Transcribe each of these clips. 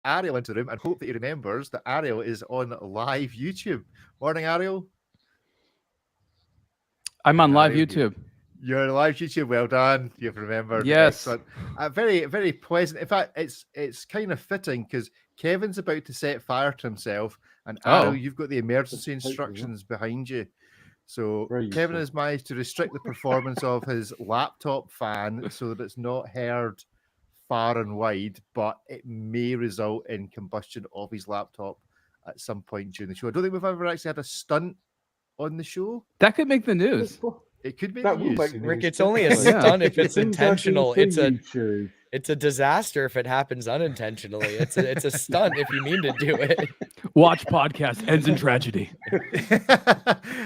Ariel into the room and hope that he remembers that Ariel is on live YouTube. Morning, Ariel. I'm on live YouTube. You're on live YouTube. Well done. You've remembered. Yes. Excellent. Very, very pleasant. In fact, it's kind of fitting because Kevin's about to set fire to himself, and Ariel, you've got the emergency instructions behind you. So Kevin has managed to restrict the performance of his laptop fan so that it's not heard far and wide, but it may result in combustion of his laptop at some point during the show. I don't think we've ever actually had a stunt on the show. That could make the news. It could make the news. Rick, it's only a stunt if it's intentional. It's a disaster if it happens unintentionally. It's a stunt if you mean to do it. Watch podcast ends in tragedy.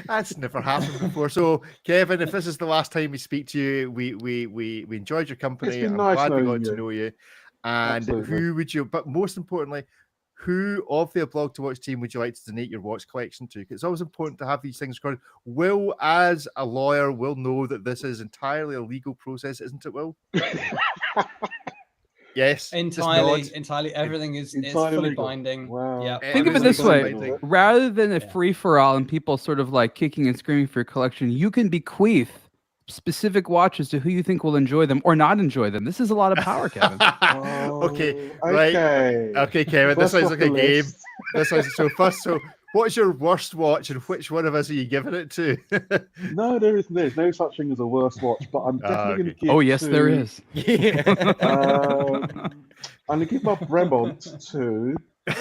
That's never happened before. So, Kevin, if this is the last time we speak to you, we enjoyed your company. I'm glad we got to know you. And who would you? But most importantly, who of the aBlogtoWatch team would you like to donate your watch collection to? Because it's always important to have these things recorded. Will, as a lawyer, will know that this is entirely a legal process, isn't it, Will? Yes. Entirely. Everything is fully binding. Wow. Yeah. Think of it this way. Rather than a free-for-all and people sort of like kicking and screaming for your collection, you can bequeath specific watches to who you think will enjoy them or not enjoy them. This is a lot of power, Kevin. Okay, Kevin. This sounds like a game. So what's your worst watch, and which one of us are you giving it to? No, there's no such thing as a worst watch, but I'm definitely going to give. Oh yes, there is. I'm going to give my Bremont to the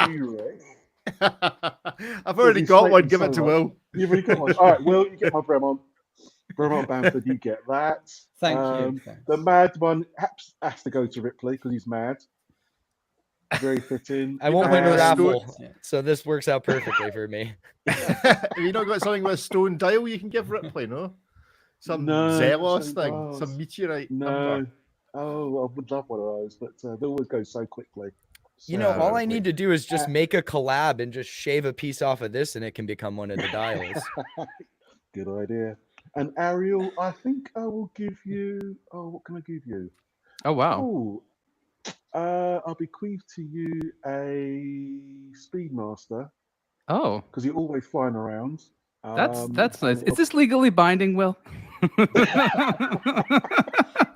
Urwerk. I've already got one. Give it to Will. You've already got one. All right, Will, you get my Bremont. Bremont Bamford, you get that. Thank you. Thanks. The mad one has to go to Ripley because he's mad. Very fitting. I won't win a raffle, so this works out perfectly for me. Have you not got something with a stone dial you can give Ripley, no? Some Zelos thing, some meteorite number. Oh, I would love one of those, but they always go so quickly. You know, all I need to do is just make a collab and just shave a piece off of this, and it can become one of the dials. Good idea. And Ariel, I think I will give you. Oh, what can I give you? Oh wow! Oh, I'll bequeath to you a Speedmaster. Oh, because you're always flying around. That's nice. Is this legally binding, Will?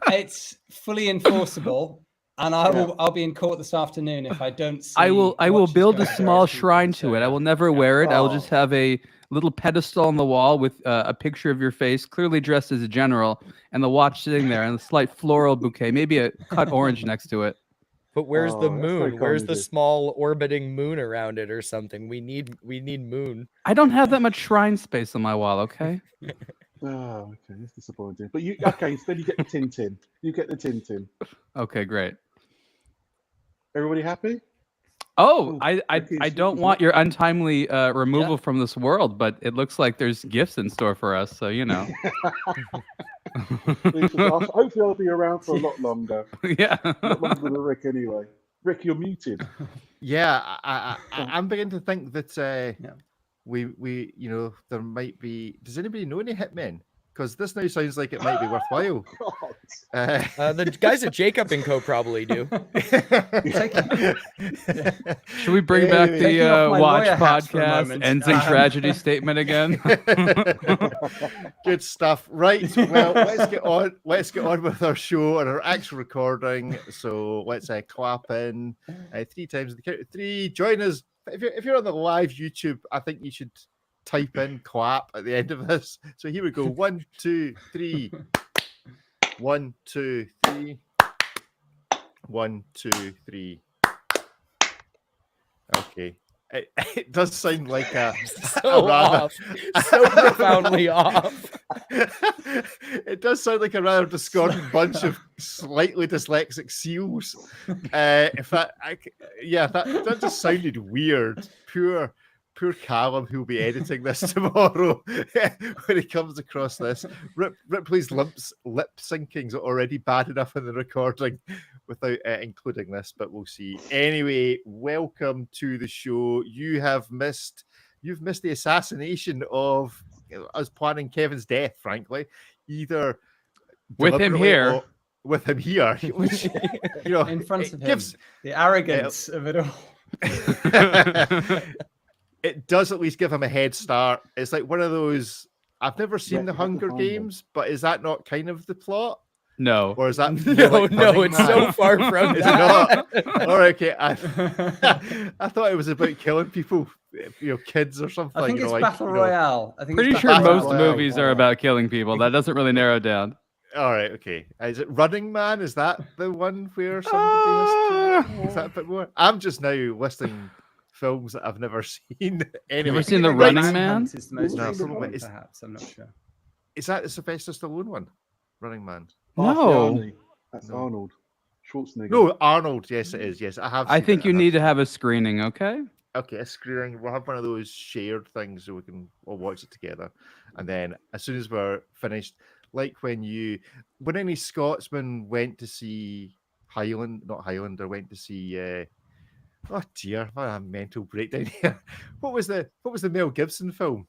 It's fully enforceable, and I'll be in court this afternoon if I don't. See I will build a small shrine to it. I will never wear it. I will just have a little pedestal on the wall with a picture of your face, clearly dressed as a general, and the watch sitting there, and a slight floral bouquet, maybe a cut orange next to it. But where's the moon? Where's the small orbiting moon around it or something? We need moon. I don't have that much shrine space on my wall, okay? Oh, okay, that's disappointing. But you instead you get the Tintin. You get the Tintin. Okay, great. Everybody happy? Oh, I don't want your untimely removal from this world, but it looks like there's gifts in store for us, so you know. Hopefully I'll be around for a lot longer. Yeah. A lot longer than Rick anyway. Rick, you're muted. Yeah, I'm beginning to think that we there might be. Does anybody know any hitmen? Because this now sounds like it might be worthwhile. The guys at Jacob & Co. probably do. Should we bring back the Watch Podcast Ends in Tragedy statement again? Good stuff. Right. Well, let's get on with our show and our actual recording. So let's clap in 3 times. The count of 3. Join us. If you're on the live YouTube, I think you should type in clap at the end of this. So here we go. 1, 2, 3. 1, 2, 3. 1, 2, 3. Okay. It does sound like a off. So profoundly off. It does sound like a rather discordant bunch of slightly dyslexic seals. That just sounded weird. Poor Callum, who'll be editing this tomorrow when he comes across this. Ripley's lip syncing's already bad enough in the recording without including this, but we'll see. Anyway, welcome to the show. You've missed the assassination of us planning Kevin's death, frankly. Either with him here. with him here, which, you know, In front of him, gives the arrogance of it all. it does at least give him a head start. It's like one of those. I've never seen the Hunger Games, but is that not kind of the plot? No. Or is that No, it's so far from Is that. it not? All right, okay. I thought it was about killing people, you know, kids or something. I think you it's know, Battle you know. Royale. I think Pretty it's sure Battle most Royale. movies are about killing people. That doesn't really narrow it down. All right, okay. Is it Running Man? Is that the one where somebody has to... Is that a bit more? I'm just now listing films that I've never seen. Anyway, Never seen The Right. Running Man? Is the most No, recent probably one, it's- perhaps. I'm not sure. Is that the Sylvester Stallone one? Running Man. Half the No. Army. That's No. Arnold Schwarzenegger. No, Arnold. Yes, it is. Yes, I have. I seen think it. you I have need to seen have a screening, okay? it. Okay, a screening. We'll have one of those shared things so we can all watch it together, and then as soon as we're finished, like when any Scotsman went to see not Highlander, went to see. Oh dear, what a mental breakdown here. What was the Mel Gibson film?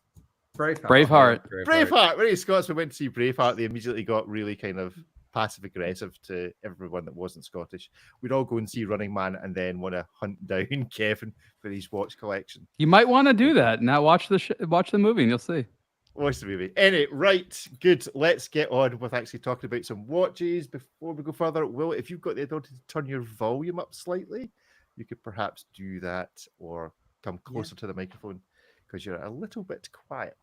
Braveheart. Braveheart. When any Scotsman went to see Braveheart, they immediately got really kind of passive aggressive to everyone that wasn't Scottish. We'd all go and see Running Man and then want to hunt down Kevin for his watch collection. You might want to do that. Now watch the movie and you'll see. Watch the movie. Anyway, right, good. Let's get on with actually talking about some watches before we go further. Will, if you've got the ability to turn your volume up slightly, you could perhaps do that or come closer to the microphone because you're a little bit quiet.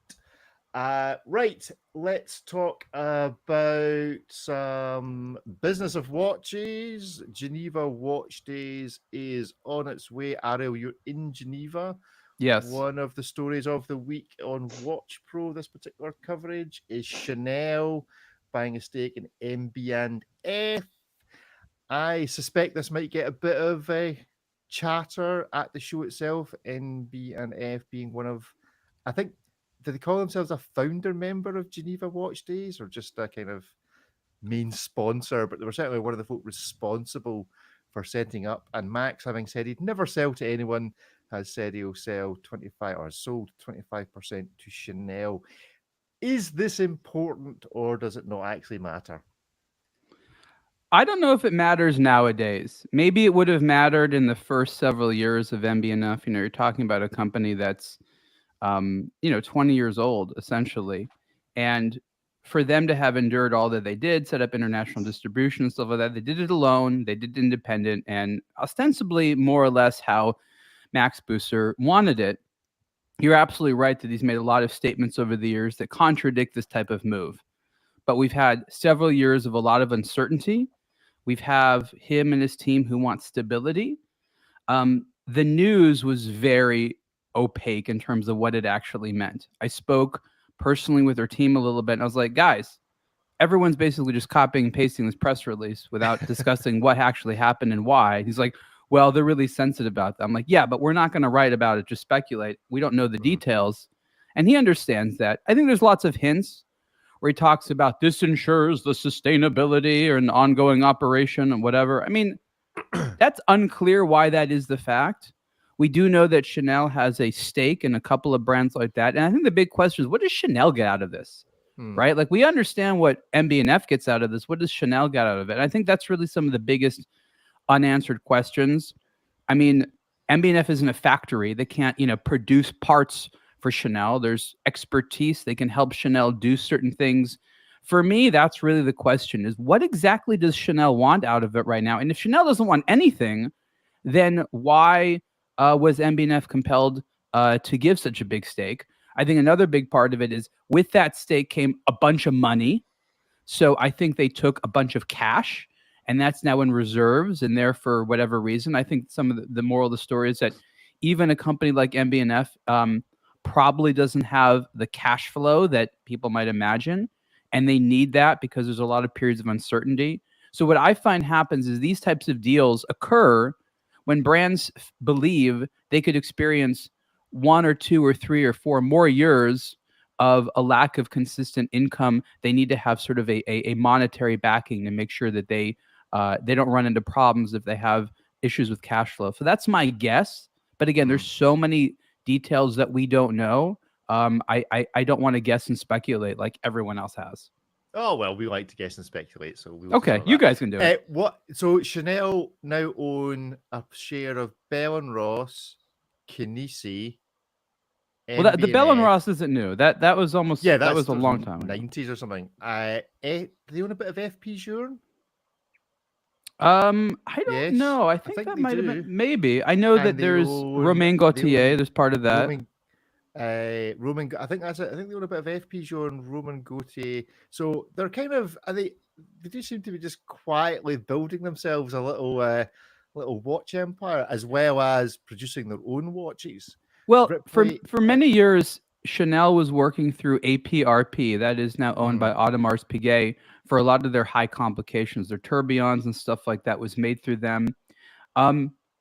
Right, let's talk about some business of watches. Geneva Watch Days is on its way. Ariel, you're in Geneva. Yes. One of the stories of the week on Watch Pro, this particular coverage, is Chanel buying a stake in MB&F. I suspect this might get a bit of a chatter at the show itself. MB&F being one of, I think, do they call themselves a founder member of Geneva Watch Days or just a kind of main sponsor? But they were certainly one of the folk responsible for setting up. And Max, having said he'd never sell to anyone, has said he'll sell 25 or sold 25% to Chanel. Is this important or does it not actually matter? I don't know if it matters nowadays. Maybe it would have mattered in the first several years of MB&F. You know, you're talking about a company that's 20 years old, essentially. And for them to have endured all that they did, set up international distribution and stuff like that, they did it alone, they did it independent, and ostensibly more or less how Max Busser wanted it. You're absolutely right that he's made a lot of statements over the years that contradict this type of move. But we've had several years of a lot of uncertainty. We've have him and his team who want stability. The news was very opaque in terms of what it actually meant. I spoke personally with their team a little bit, and I was like, guys, everyone's basically just copying and pasting this press release without discussing what actually happened and why. He's like, well, they're really sensitive about that. I'm like, yeah, but we're not going to write about it, just speculate. We don't know the details. And he understands that. I think there's lots of hints where he talks about this ensures the sustainability or an ongoing operation and whatever. I mean, that's unclear why that is the fact. We do know that Chanel has a stake in a couple of brands like that. And I think the big question is, what does Chanel get out of this? Right? Like, we understand what MB&F gets out of this. What does Chanel get out of it? And I think that's really some of the biggest unanswered questions. I mean, MB&F isn't a factory. They can't, produce parts for Chanel. There's expertise. They can help Chanel do certain things. For me, that's really the question, is what exactly does Chanel want out of it right now? And if Chanel doesn't want anything, then why was MB&F compelled to give such a big stake? I think another big part of it is with that stake came a bunch of money. So I think they took a bunch of cash, and that's now in reserves. And there, for whatever reason, I think some of the moral of the story is that even a company like MB&F probably doesn't have the cash flow that people might imagine. And they need that because there's a lot of periods of uncertainty. So what I find happens is these types of deals occur when brands believe they could experience 1 or 2 or 3 or 4 more years of a lack of consistent income. They need to have sort of a monetary backing to make sure that they don't run into problems if they have issues with cash flow. So that's my guess. But again, there's so many details that we don't know. I don't want to guess and speculate like everyone else has. Oh well, we like to guess and speculate, so we'll Okay, ignore you that. guys can do it. What? So Chanel now own a share of Bell and Ross, Kinesi, Well, the Bell and MB&F. Ross isn't new. That was almost Yeah, that that's was a long time ago. 90s or something. Do they own a bit of FP Journe? I don't Yes, know. I think think that they might have do. been maybe. I know And that they there's own- Romain they Gauthier. own There's part of that. Roman, I think that's it. I think they own a bit of FP Journe, Roman Gauthier. So they're kind of, they do seem to be just quietly building themselves a little watch empire, as well as producing their own watches. Well, Ripley, for many years, Chanel was working through APRP, that is now owned by Audemars Piguet, for a lot of their high complications, their tourbillons and stuff like that was made through them.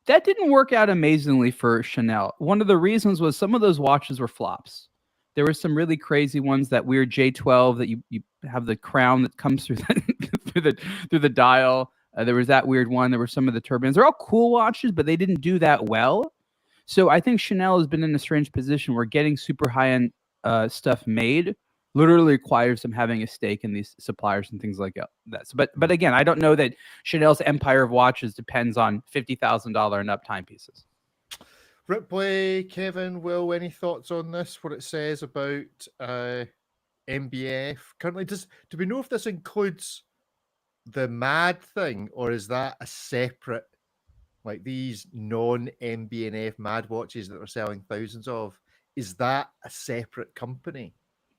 That didn't work out amazingly for Chanel. One of the reasons was some of those watches were flops. There were some really crazy ones, that weird J12 that you have the crown that comes through through the dial. There was that weird one. There were some of the tourbillons. They're all cool watches, but they didn't do that well. So I think Chanel has been in a strange position where getting super high-end stuff made literally requires them having a stake in these suppliers and things like that. So, but again, I don't know that Chanel's empire of watches depends on $50,000 and up timepieces. Ripley, Kevin, Will, any thoughts on this? What it says about MB&F currently? Do we know if this includes the MAD thing, or is that a separate, like these non-MB&F MAD watches that they're selling thousands of? Is that a separate company?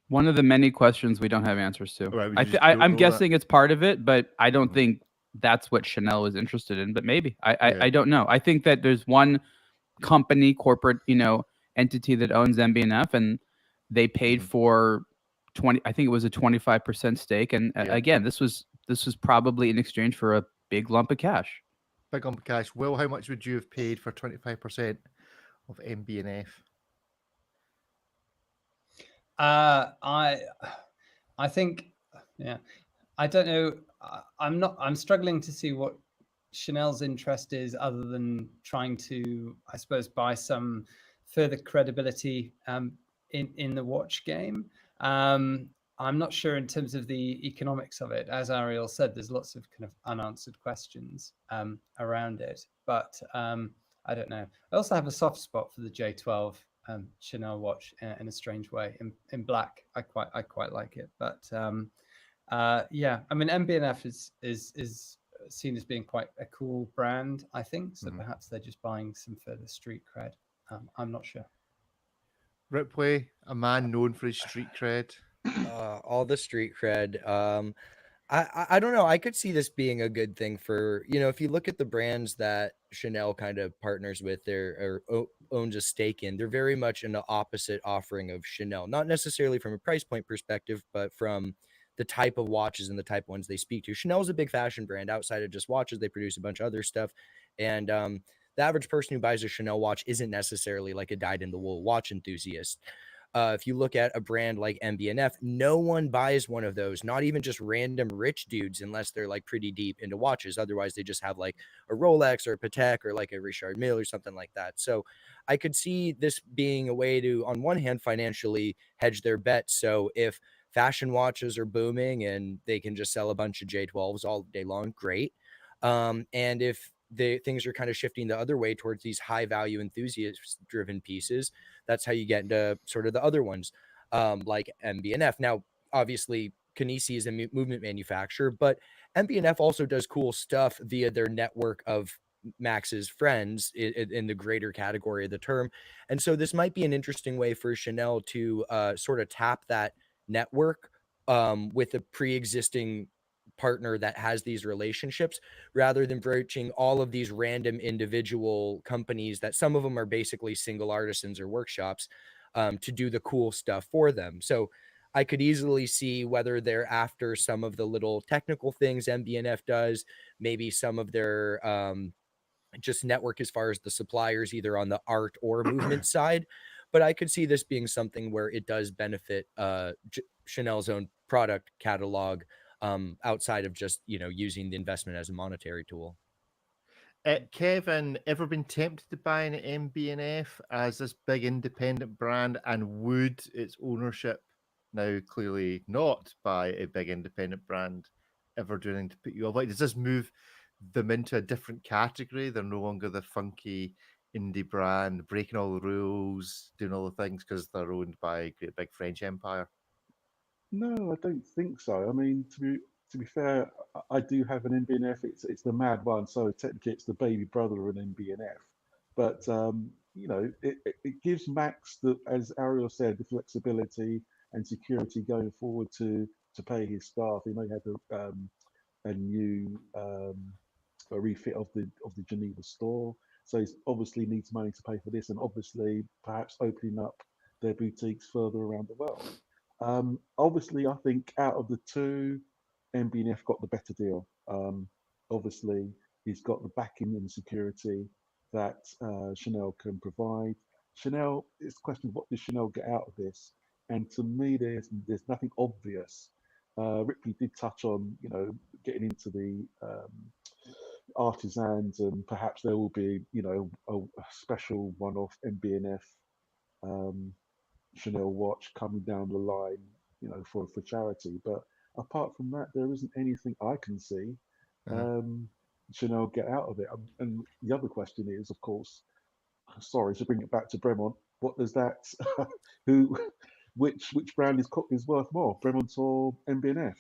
One of the many questions we don't have answers to. Right, I'm guessing it's part of it, but I don't think that's what Chanel was interested in. But maybe I don't know. I think that there's one company, corporate, entity that owns MB&F, and they paid for 20. I think it was a 25% stake. And again, this was probably in exchange for a big lump of cash. Big lump of cash. Will, how much would you have paid for 25% of MB&F? I think, I don't know. I'm struggling to see what Chanel's interest is, other than trying to, I suppose, buy some further credibility in the watch game. I'm not sure in terms of the economics of it. As Ariel said, there's lots of kind of unanswered questions around it, but I don't know. I also have a soft spot for the J12 Chanel watch in a strange way, in black. I quite like it, but yeah, I mean, MB&F is seen as being quite a cool brand, I think. So perhaps they're just buying some further street cred. I'm not sure. Ripley, a man known for his street cred. All the street cred. I don't know. I could see this being a good thing for, if you look at the brands that Chanel kind of partners with or owns a stake in, they're very much in the opposite offering of Chanel, not necessarily from a price point perspective, but from the type of watches and the type of ones they speak to. Chanel's a big fashion brand. Outside of just watches, they produce a bunch of other stuff. And the average person who buys a Chanel watch isn't necessarily like a dyed-in-the-wool watch enthusiast. If you look at a brand like MB&F, no one buys one of those, not even just random rich dudes, unless they're like pretty deep into watches. Otherwise, they just have like a Rolex or a Patek or like a Richard Mille or something like that. So I could see this being a way to, on one hand, financially hedge their bets. So if fashion watches are booming and they can just sell a bunch of J12s all day long, great. And if things are kind of shifting the other way towards these high value enthusiast driven pieces, that's how you get into sort of the other ones, like MB&F. Now, obviously, Kinesi is a movement manufacturer, but MB&F also does cool stuff via their network of Max's friends in the greater category of the term. And so this might be an interesting way for Chanel to sort of tap that network with a pre-existing partner that has these relationships, rather than broaching all of these random individual companies that some of them are basically single artisans or workshops to do the cool stuff for them. So I could easily see whether they're after some of the little technical things MB&F does, maybe some of their just network as far as the suppliers, either on the art or movement side. But I could see this being something where it does benefit Chanel's own product catalog, outside of just, using the investment as a monetary tool. Kevin, ever been tempted to buy an MB&F as this big independent brand, and would its ownership now clearly not by a big independent brand ever doing to put you off. Like, does this move them into a different category? They're no longer the funky indie brand breaking all the rules, doing all the things because they're owned by a great big French empire. No, I don't think so. I mean, to be fair, I do have an MB&F. It's the mad one, so technically it's the baby brother of an MB&F. But you know, it gives Max the, as Ariel said, the flexibility and security going forward to pay his staff. He may have a new a refit of the Geneva store, so he obviously needs money to pay for this, and obviously perhaps opening up their boutiques further around the world. Obviously, I think out of the two, MB&F got the better deal. Obviously, he's got the backing and security that Chanel can provide. Chanel, it's a question of what does Chanel get out of this? And to me, there's nothing obvious. Ripley did touch on, you know, getting into the artisans, and perhaps there will be, you know, a special one-off MB&F Chanel watch coming down the line, you know, for charity. But apart from that, there isn't anything I can see Chanel get out of it. And the other question is, of course, sorry to bring it back to Bremont, what does that who which brand is worth more, Bremont or MB&F?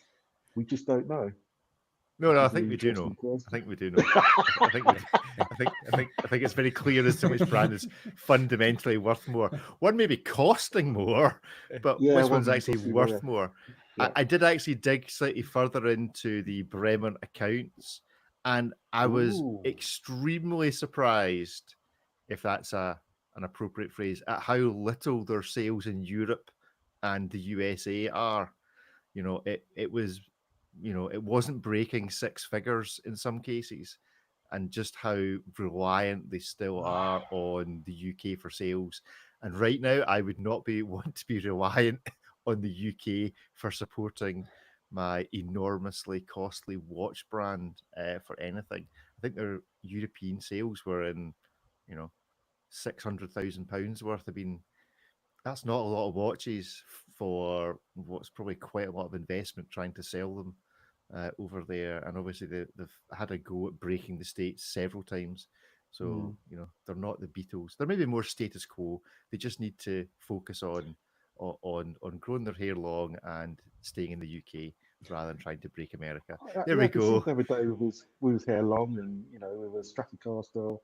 We just don't know. No, I think we do know. I think we do know. I think it's very clear as to which brand is fundamentally worth more. One may be costing more, but which one's actually worth more? Yeah. I did actually dig slightly further into the Bremont accounts, and I was extremely surprised, if that's an appropriate phrase, at how little their sales in Europe and the USA are. You know, it was. You know, it wasn't breaking six figures in some cases, and just how reliant they still are on the UK for sales. And right now, I would not want to be reliant on the UK for supporting my enormously costly watch brand for anything. I think their European sales were in, you know, £600,000 worth. I mean, that's not a lot of watches for what's probably quite a lot of investment trying to sell them over there. And obviously they've had a go at breaking the States several times. So, you know, they're not the Beatles. They're maybe more status quo. They just need to focus on growing their hair long and staying in the UK rather than trying to break America. There we go. The other day with his hair long and, you know, with a Stratocaster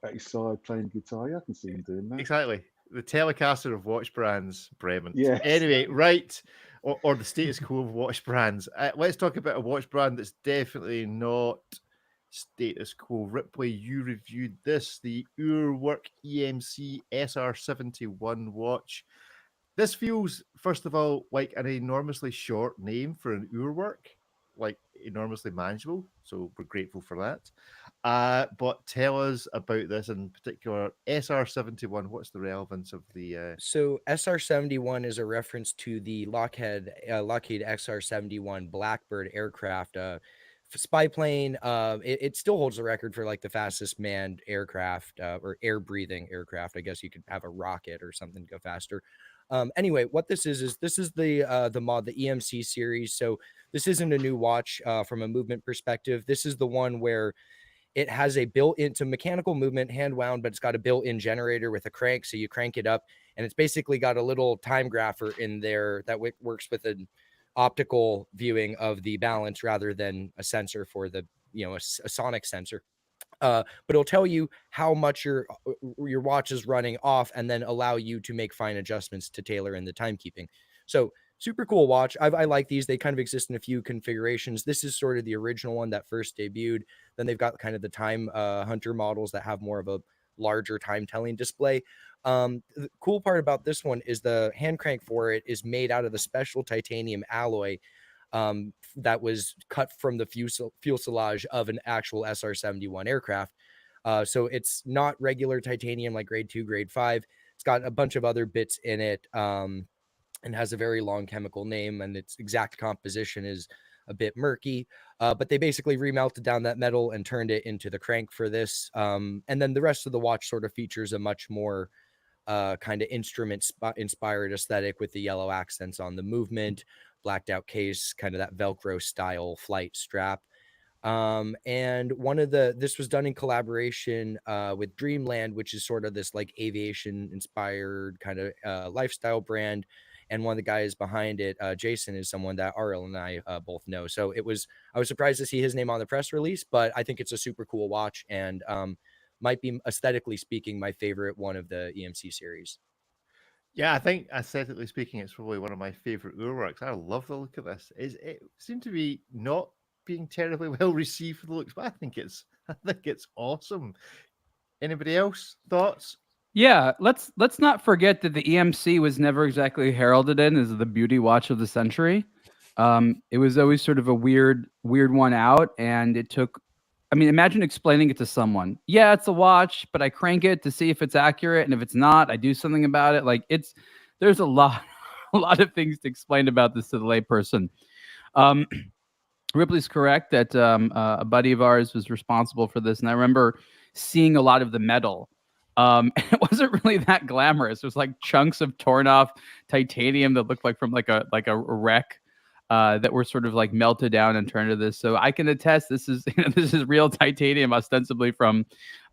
at his side playing guitar. Yeah, I can see him doing that. Exactly. The Telecaster of watch brands, Bremont. Yes. Anyway, right. Or the status quo of watch brands. Let's talk about a watch brand that's definitely not status quo. Ripley, you reviewed this, the Urwerk EMC SR-71 watch. This feels, first of all, like an enormously short name for an Urwerk, like enormously manageable. So we're grateful for that. But tell us about this in particular, SR-71. What's the relevance of the? So SR-71 is a reference to the Lockheed XR-71 Blackbird aircraft, spy plane. It still holds the record for like the fastest manned aircraft or air breathing aircraft. I guess you could have a rocket or something go faster. Anyway, what this is the mod, the EMC series. So this isn't a new watch from a movement perspective. This is the one where it has a built-into mechanical movement, hand wound, but it's got a built-in generator with a crank. So you crank it up, and it's basically got a little time grapher in there that works with an optical viewing of the balance rather than a sensor for the, you know, a sonic sensor. But it'll tell you how much your watch is running off, and then allow you to make fine adjustments to tailor in the timekeeping. So super cool watch. I like these. They kind of exist in a few configurations. This is sort of the original one that first debuted. Then they've got kind of the time hunter models that have more of a larger time telling display. The cool part about this one is the hand crank for it is made out of the special titanium alloy that was cut from the fuselage of an actual SR-71 aircraft. So it's not regular titanium like grade 2, grade 5. It's got a bunch of other bits in it and has a very long chemical name, and its exact composition is a bit murky. But they basically remelted down that metal and turned it into the crank for this. And then the rest of the watch sort of features a much more kind of instrument inspired aesthetic with the yellow accents on the movement, blacked out case, kind of that Velcro style flight strap. And this was done in collaboration with Dreamland, which is sort of this like aviation inspired kind of lifestyle brand. And one of the guys behind it, Jason, is someone that Ariel and I both know. So I was surprised to see his name on the press release, but I think it's a super cool watch and might be, aesthetically speaking, my favorite one of the EMC series. Yeah, I think aesthetically speaking, it's probably one of my favorite Urwerks. I love the look of this. It seemed to be not being terribly well received for the looks, but I think it's awesome. Anybody else thoughts? Yeah, let's not forget that the EMC was never exactly heralded in as the beauty watch of the century. It was always sort of a weird one out, and it took. I mean, imagine explaining it to someone. Yeah, it's a watch, but I crank it to see if it's accurate, and if it's not, I do something about it. Like there's a lot of things to explain about this to the layperson. Ripley's correct that a buddy of ours was responsible for this, and I remember seeing a lot of the metal. And it wasn't really that glamorous. It was like chunks of torn off titanium that looked like from like a wreck that were sort of like melted down and turned to this. So I can attest this is this is real titanium, ostensibly from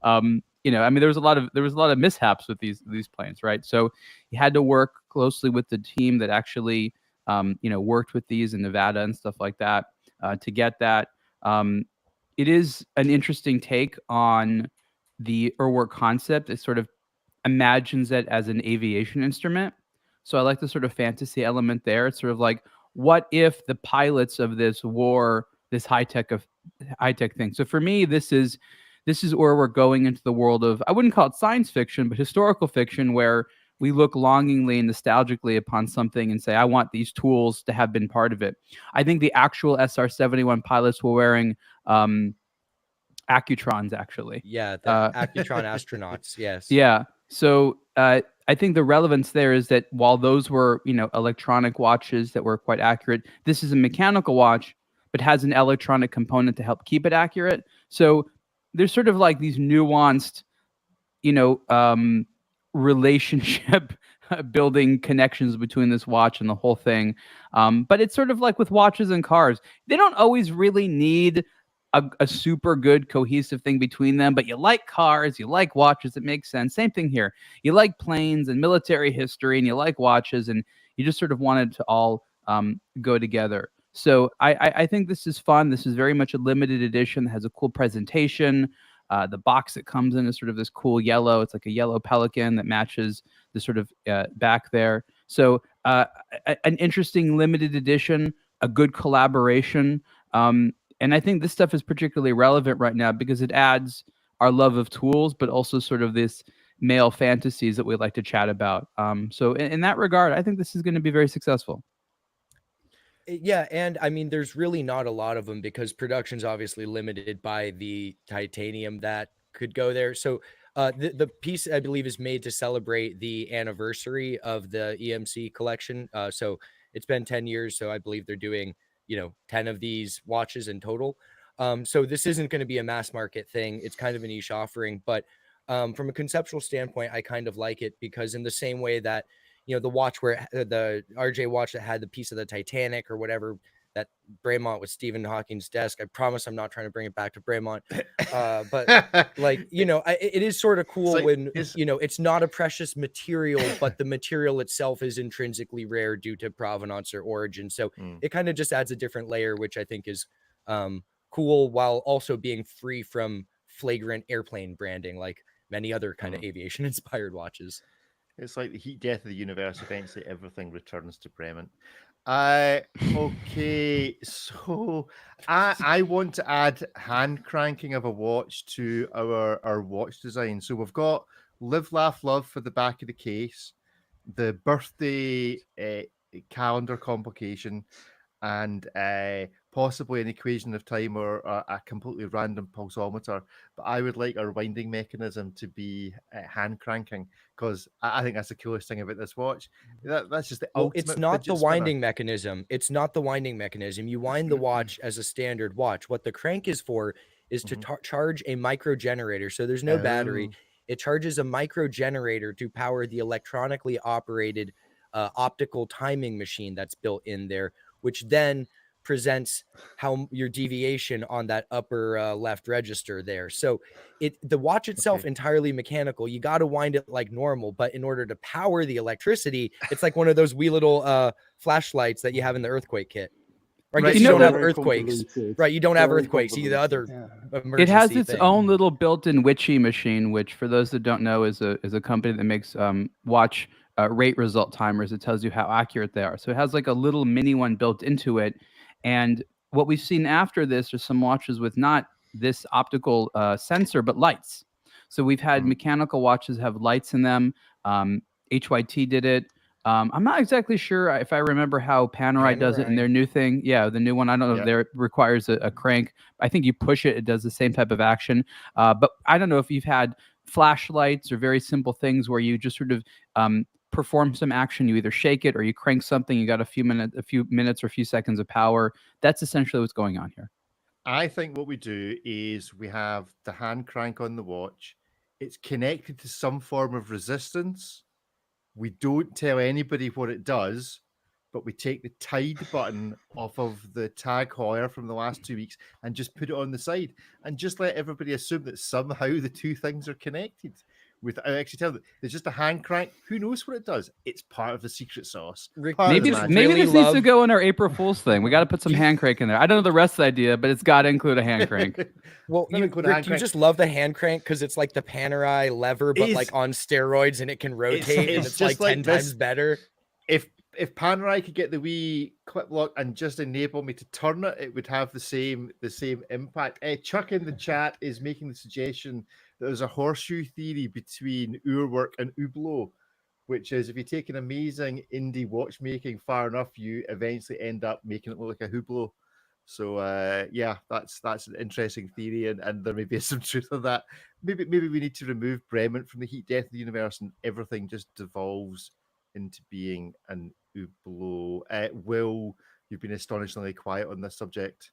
I mean there was a lot of mishaps with these planes, right? So you had to work closely with the team that actually worked with these in Nevada and stuff like that to get that. It is an interesting take on the Urwerk concept. It sort of imagines it as an aviation instrument. So I like the sort of fantasy element there. It's sort of like, what if the pilots of this wore this high tech thing? So for me, this is Urwerk going into the world of, I wouldn't call it science fiction, but historical fiction, where we look longingly and nostalgically upon something and say, I want these tools to have been part of it. I think the actual SR-71 pilots were wearing Accutrons, actually. Yeah, the Accutron astronauts. Yes. Yeah. So I think the relevance there is that while those were, electronic watches that were quite accurate, this is a mechanical watch, but has an electronic component to help keep it accurate. So there's sort of like these nuanced, relationship building connections between this watch and the whole thing. But it's sort of like with watches and cars. They don't always really need a super good cohesive thing between them, but you like cars, you like watches, it makes sense. Same thing here. You like planes and military history, and you like watches, and you just sort of wanted to all go together. So I think this is fun. This is very much a limited edition that has a cool presentation. The box it comes in is sort of this cool yellow. It's like a yellow pelican that matches the sort of back there. So an interesting limited edition, a good collaboration. And I think this stuff is particularly relevant right now because it adds our love of tools, but also sort of this male fantasies that we like to chat about. So in that regard, I think this is going to be very successful. Yeah, and I mean, there's really not a lot of them because production's obviously limited by the titanium that could go there. So the piece, I believe, is made to celebrate the anniversary of the EMC collection. So it's been 10 years. So I believe they're doing 10 of these watches in total. So this isn't going to be a mass market thing. It's kind of a niche offering, but from a conceptual standpoint, I kind of like it because in the same way that, the watch where the RJ watch that had the piece of the Titanic or whatever, that Bremont with Stephen Hawking's desk. I promise I'm not trying to bring it back to Bremont. But like, it is sort of cool when, it's not a precious material, but the material itself is intrinsically rare due to provenance or origin. So it kind of just adds a different layer, which I think is cool while also being free from flagrant airplane branding, like many other kind of aviation inspired watches. It's like the heat death of the universe. Eventually, everything returns to Bremont. Okay, so I want to add hand cranking of a watch to our watch design. So we've got Live, Laugh, Love for the back of the case, the birthday calendar complication, and possibly an equation of time or a completely random pulsometer. But I would like our winding mechanism to be hand cranking because I think that's the coolest thing about this watch. That's just the ultimate. It's not the fidget winding spinner. mechanism. It's not the winding mechanism. You wind the watch as a standard watch. What the crank is for is to charge a micro generator. So there's no battery. It charges a micro generator to power the electronically operated optical timing machine that's built in there, which then presents how your deviation on that upper left register there. So the watch itself entirely mechanical. You got to wind it like normal, but in order to power the electricity, it's like one of those wee little flashlights that you have in the earthquake kit. Right, you don't have earthquakes. Right, you don't have earthquakes. You the other emergency It has its thing. own little built-in witchy machine, which, for those that don't know, is a company that makes watch rate result timers. It tells you how accurate they are. So it has like a little mini one built into it. And what we've seen after this are some watches with not this optical sensor, but lights. So we've had mechanical watches have lights in them. HYT did it. I'm not exactly sure if I remember how Panerai does it in their new thing. Yeah, the new one. I don't know if there requires a crank. I think you push it, it does the same type of action. But I don't know if you've had flashlights or very simple things where you just sort of perform some action. You either shake it or you crank something. You got a few minutes or a few seconds of power. That's essentially what's going on here. I think what we do is we have the hand crank on the watch. It's connected to some form of resistance. We don't tell anybody what it does, but we take the tide button off of the tag Heuer from the last 2 weeks and just put it on the side and just let everybody assume that somehow the two things are connected without actually telling them. There's just a hand crank. Who knows what it does? It's part of the secret sauce. Maybe this needs to go in our April Fool's thing. We got to put some hand crank in there. I don't know the rest of the idea, but it's got to include a hand crank. Well, Rick, you just love the hand crank because it's like the Panerai lever, but like on steroids, and it can rotate, and it's like 10 times better. If Panerai could get the wee clip lock and just enable me to turn it, it would have the same impact. Chuck in the chat is making the suggestion that there's a horseshoe theory between Urwerk and Hublot, which is if you take an amazing indie watchmaking far enough, you eventually end up making it look like a Hublot. So yeah, that's an interesting theory, and there may be some truth in that. Maybe we need to remove Bremen from the heat death of the universe, and everything just devolves into being an Hublot. Will, you've been astonishingly quiet on this subject.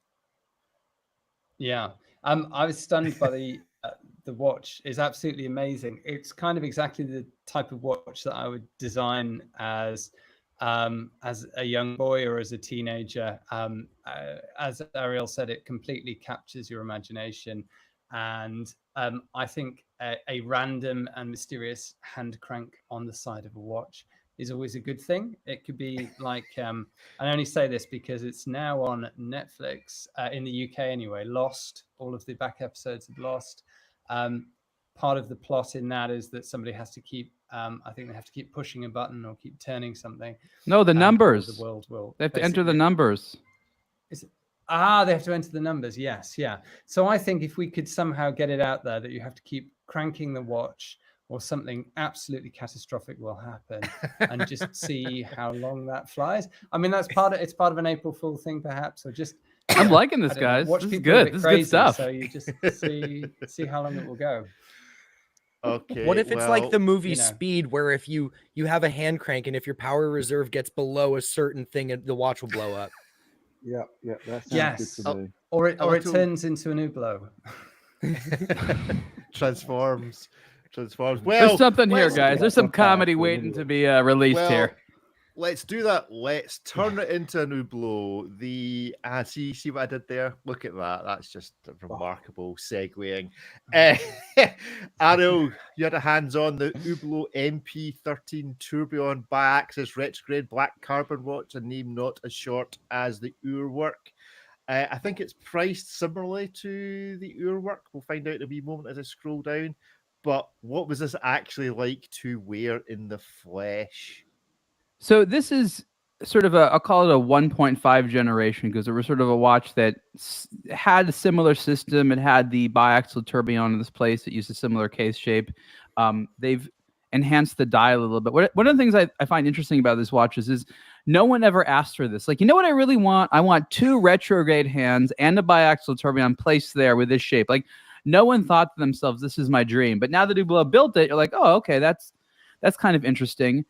Yeah, I was stunned by the watch. Is absolutely amazing. It's kind of exactly the type of watch that I would design as a young boy or as a teenager. As Ariel said, it completely captures your imagination, and I think a random and mysterious hand crank on the side of a watch is always a good thing. It could be like, I only say this because it's now on Netflix, in the UK anyway, Lost, all of the back episodes of Lost. Part of the plot in that is that somebody has to keep, I think they have to keep pushing a button or keep turning something. No, the numbers. The world will. They have to enter the numbers. They have to enter the numbers. Yes, yeah. So I think if we could somehow get it out there that you have to keep cranking the watch, or something absolutely catastrophic will happen, and just see how long that flies. I mean, it's part of an April Fool thing, perhaps, or just. I'm liking this, guys. This is good. This is good stuff. So you just see how long it will go. Okay. What if it's like the movie Speed, where if you have a hand crank and if your power reserve gets below a certain thing, the watch will blow up? Yeah, that sounds good to me. Or it turns into an Hublot. Transforms. Well, there's something here, guys. There's some comedy waiting to be released here. Let's do that. Let's turn it into a Hublot. See what I did there? Look at that. That's just a remarkable segueing. Ariel, you had a hands-on the Hublot MP13 Tourbillon bi-axis retrograde black carbon watch, a name not as short as the Urwerk. I think it's priced similarly to the Urwerk. We'll find out in a wee moment as I scroll down. But what was this actually like to wear in the flesh? So this is sort of I'll call it a 1.5 generation, because it was sort of a watch that had a similar system. It had the biaxial tourbillon in this place. It used a similar case shape. They've enhanced the dial a little bit. One of the things I find interesting about this watch is no one ever asked for this. Like, you know what I really want? I want 2 retrograde hands and a biaxial tourbillon placed there with this shape. Like, no one thought to themselves, this is my dream. But now that Hublot built it, you're like, oh, okay, that's kind of interesting.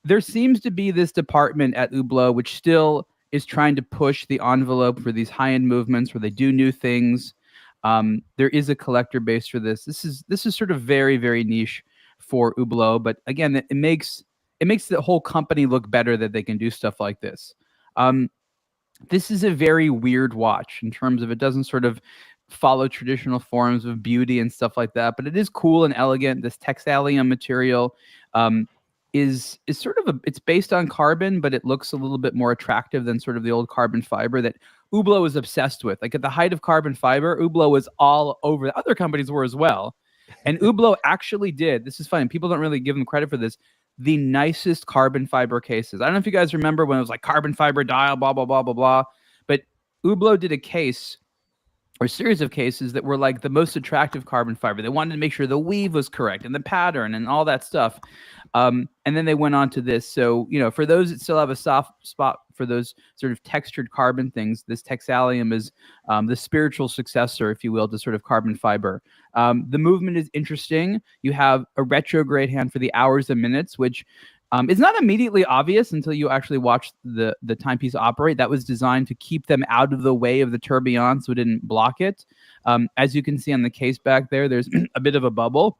There seems to be this department at Hublot which still is trying to push the envelope for these high-end movements where they do new things. There is a collector base for this. This is sort of very, very niche for Hublot, but again, it makes the whole company look better that they can do stuff like this. This is a very weird watch in terms of it doesn't sort of follow traditional forms of beauty and stuff like that, but it is cool and elegant. This textilium material is sort of it's based on carbon, but it looks a little bit more attractive than sort of the old carbon fiber that Hublot was obsessed with. Like at the height of carbon fiber, Hublot was all over. Other companies were as well. And Hublot actually did, this is funny, people don't really give them credit for this, the nicest carbon fiber cases. I don't know if you guys remember when it was like carbon fiber dial, blah, blah, blah, blah, blah. But Hublot did a case or a series of cases that were like the most attractive carbon fiber. They wanted to make sure the weave was correct and the pattern and all that stuff. And then they went on to this. So, you know, for those that still have a soft spot for those sort of textured carbon things, this textilium is the spiritual successor, if you will, to sort of carbon fiber. The movement is interesting. You have a retrograde hand for the hours and minutes, which is not immediately obvious until you actually watch the timepiece operate. That was designed to keep them out of the way of the tourbillon so it didn't block it. As you can see on the case back there, there's a bit of a bubble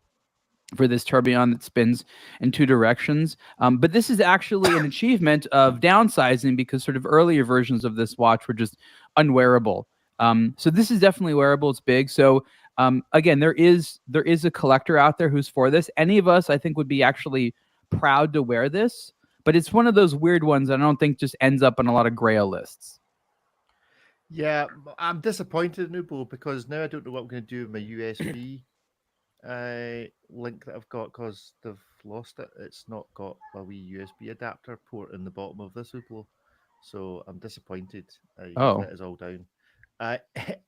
for this tourbillon that spins in two directions. But this is actually an achievement of downsizing because sort of earlier versions of this watch were just unwearable. So this is definitely wearable. It's big. So again, there is a collector out there who's for this. Any of us, I think, would be actually proud to wear this, but it's one of those weird ones I don't think just ends up on a lot of grail lists. Yeah, I'm disappointed in Hublot because now I don't know what I'm going to do with my USB link that I've got because they've lost it. It's not got a wee USB adapter port in the bottom of this Hublot, so I'm disappointed. Let us all down.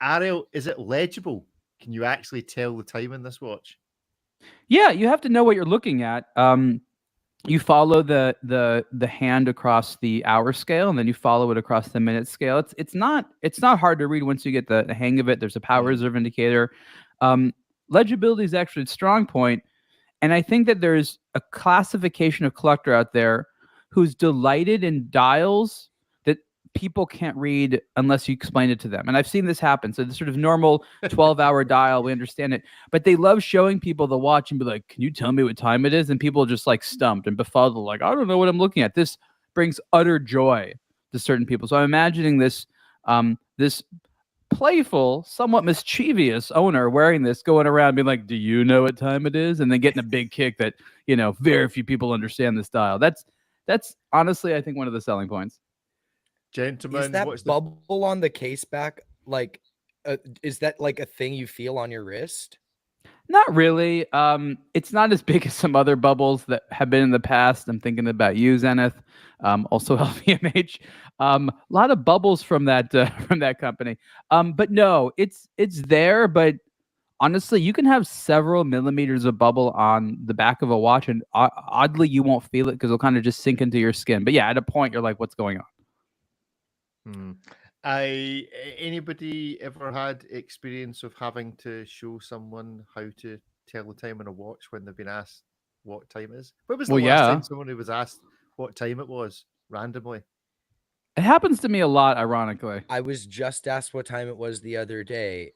Ariel, is it legible? Can you actually tell the time in this watch? Yeah, you have to know what you're looking at. You follow the hand across the hour scale, and then you follow it across the minute scale. It's not hard to read once you get the hang of it. There's a power reserve indicator. Legibility is actually a strong point, and I think that there's a classification of collector out there who's delighted in dials that people can't read unless you explain it to them. And I've seen this happen. So the sort of normal 12-hour dial, we understand it, but they love showing people the watch and be like, "Can you tell me what time it is?" And people are just like stumped and befuddled, like, "I don't know what I'm looking at." This brings utter joy to certain people. So I'm imagining this this playful, somewhat mischievous owner wearing this, going around being like, "Do you know what time it is?" And then getting a big kick that, you know, very few people understand this dial. That's honestly, I think, one of the selling points. Gentlemen, is that bubble on the case back like is that like a thing you feel on your wrist? Not really. It's not as big as some other bubbles that have been in the past. I'm thinking about you, Zenith, also LVMH. A lot of bubbles from that company. But no, it's there. But honestly, you can have several millimeters of bubble on the back of a watch, and oddly, you won't feel it because it'll kind of just sink into your skin. But yeah, at a point, you're like, "What's going on?" Anybody ever had experience of having to show someone how to tell the time on a watch when they've been asked what time it is? When was the last time someone who was asked what time it was randomly? It happens to me a lot, ironically. I was just asked what time it was the other day,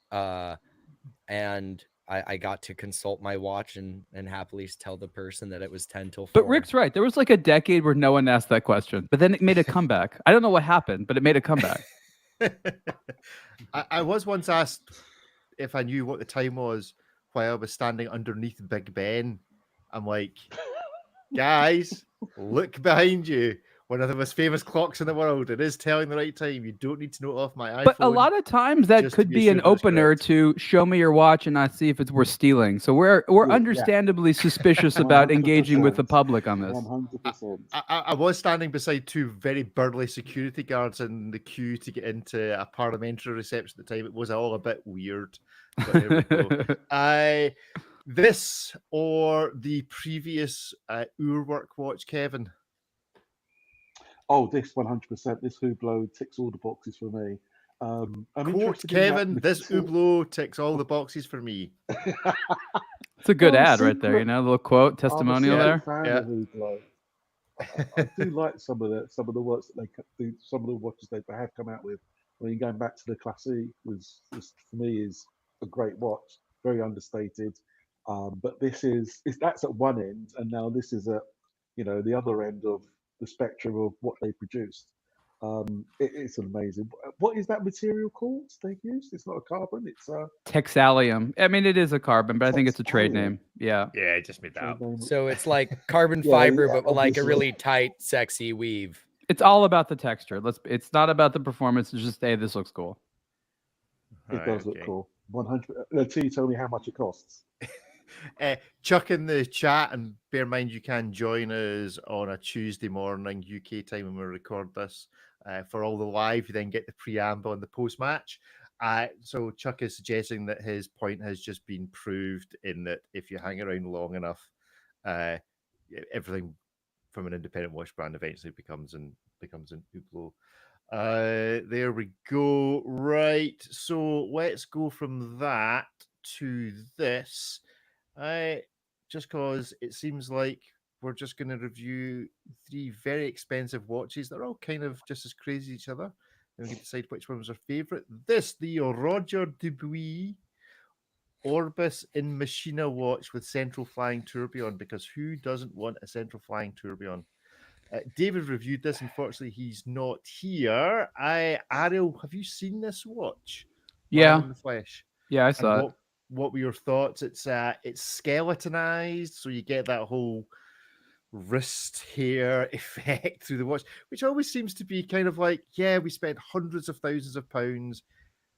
and I got to consult my watch and happily tell the person that it was 10 till 4. But Rick's right. There was like a decade where no one asked that question, but then it made a comeback. I don't know what happened, but it made a comeback. I was once asked if I knew what the time was while I was standing underneath Big Ben. I'm like, guys, look behind you. One of the most famous clocks in the world. It is telling the right time. You don't need to know it off my iPhone. But a lot of times that could be an opener to show me your watch and not see if it's worth stealing. So we're understandably suspicious about engaging with the public on this. 100%. I was standing beside two very burly security guards in the queue to get into a parliamentary reception at the time. It was all a bit weird. But there we go. This or the previous Urwerk watch, Kevin? Oh, this 100%. This Hublot ticks all the boxes for me. Quote Kevin, this Hublot ticks all the boxes for me. It's a good ad right there, you know, a little quote, testimonial there. I do like some of the works that they do, some of the watches they have come out with. I mean, going back to the Classique was for me is a great watch, very understated. But that's at one end, and now this is at the other end of the spectrum of what they produced. It's amazing. What is that material called they've used? It's not a carbon. It's a Texalium. I mean, it is a carbon, but I think it's a trade Texalium. name. Yeah. Yeah, just made that up. So it's like carbon Yeah, fiber, yeah, but with like a obviously. really tight, sexy weave. It's all about the texture. It's not about the performance. It's just, hey, this looks cool. It does look cool. 100. Let's see, tell me how much it costs. Chuck in the chat, and bear in mind you can join us on a Tuesday morning UK time when we record this for all the live. You then get the preamble and the post match. So Chuck is suggesting that his point has just been proved in that if you hang around long enough, everything from an independent watch brand eventually becomes an Hublot. There we go. Right. So let's go from that to this. Just because it seems like we're just going to review 3 very expensive watches that are all kind of just as crazy as each other. And we can decide which one was our favorite. The Roger Dubuis Orbis in Machina watch with central flying tourbillon, because who doesn't want a central flying tourbillon? David reviewed this. Unfortunately, he's not here. Ariel, have you seen this watch? Yeah. Live in the flesh. Yeah, I saw it. What were your thoughts? It's skeletonized, so you get that whole wrist hair effect through the watch, which always seems to be kind of like, yeah, we spent hundreds of thousands of pounds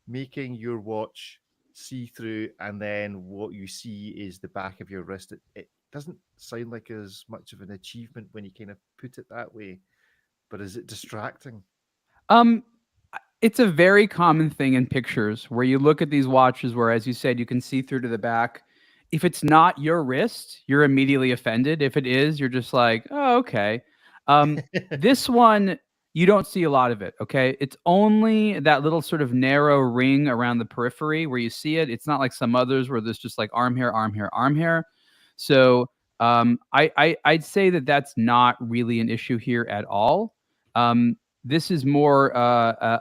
making your watch see through, and then what you see is the back of your wrist. It doesn't sound like as much of an achievement when you kind of put it that way, but is it distracting? It's a very common thing in pictures where you look at these watches where, as you said, you can see through to the back. If it's not your wrist, you're immediately offended. If it is, you're just like, oh, okay. This one, you don't see a lot of it, okay? It's only that little sort of narrow ring around the periphery where you see it. It's not like some others where there's just like arm hair, arm hair, arm hair. So I'd say that that's not really an issue here at all. This is more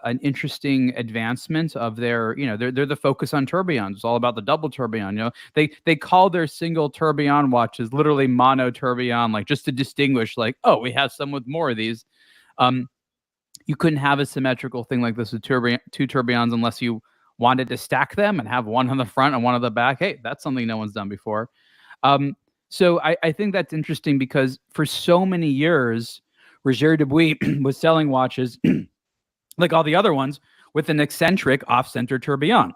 an interesting advancement of their, they're the focus on tourbillons. It's all about the double tourbillon. They call their single tourbillon watches literally mono tourbillon, like just to distinguish, like, oh, we have some with more of these. You couldn't have a symmetrical thing like this with two tourbillons unless you wanted to stack them and have one on the front and one on the back. Hey, that's something no one's done before. So I think that's interesting because for so many years, Roger Dubuis was selling watches like all the other ones with an eccentric off-center tourbillon.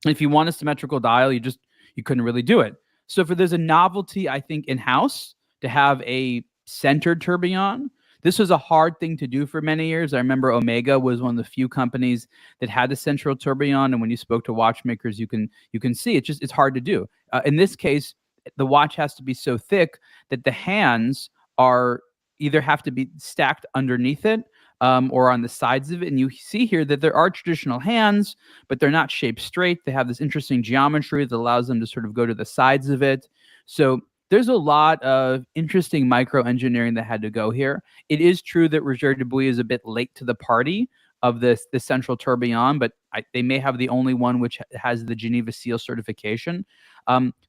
If you want a symmetrical dial, you couldn't really do it. So there's a novelty, I think, in-house to have a centered tourbillon. This was a hard thing to do for many years. I remember Omega was one of the few companies that had the central tourbillon, and when you spoke to watchmakers, you can see it's hard to do. In this case, the watch has to be so thick that the hands are either have to be stacked underneath it or on the sides of it. And you see here that there are traditional hands, but they're not shaped straight. They have this interesting geometry that allows them to sort of go to the sides of it. So there's a lot of interesting micro engineering that had to go here. It is true that Roger Dubuis is a bit late to the party of the central tourbillon, but they may have the only one which has the Geneva Seal certification.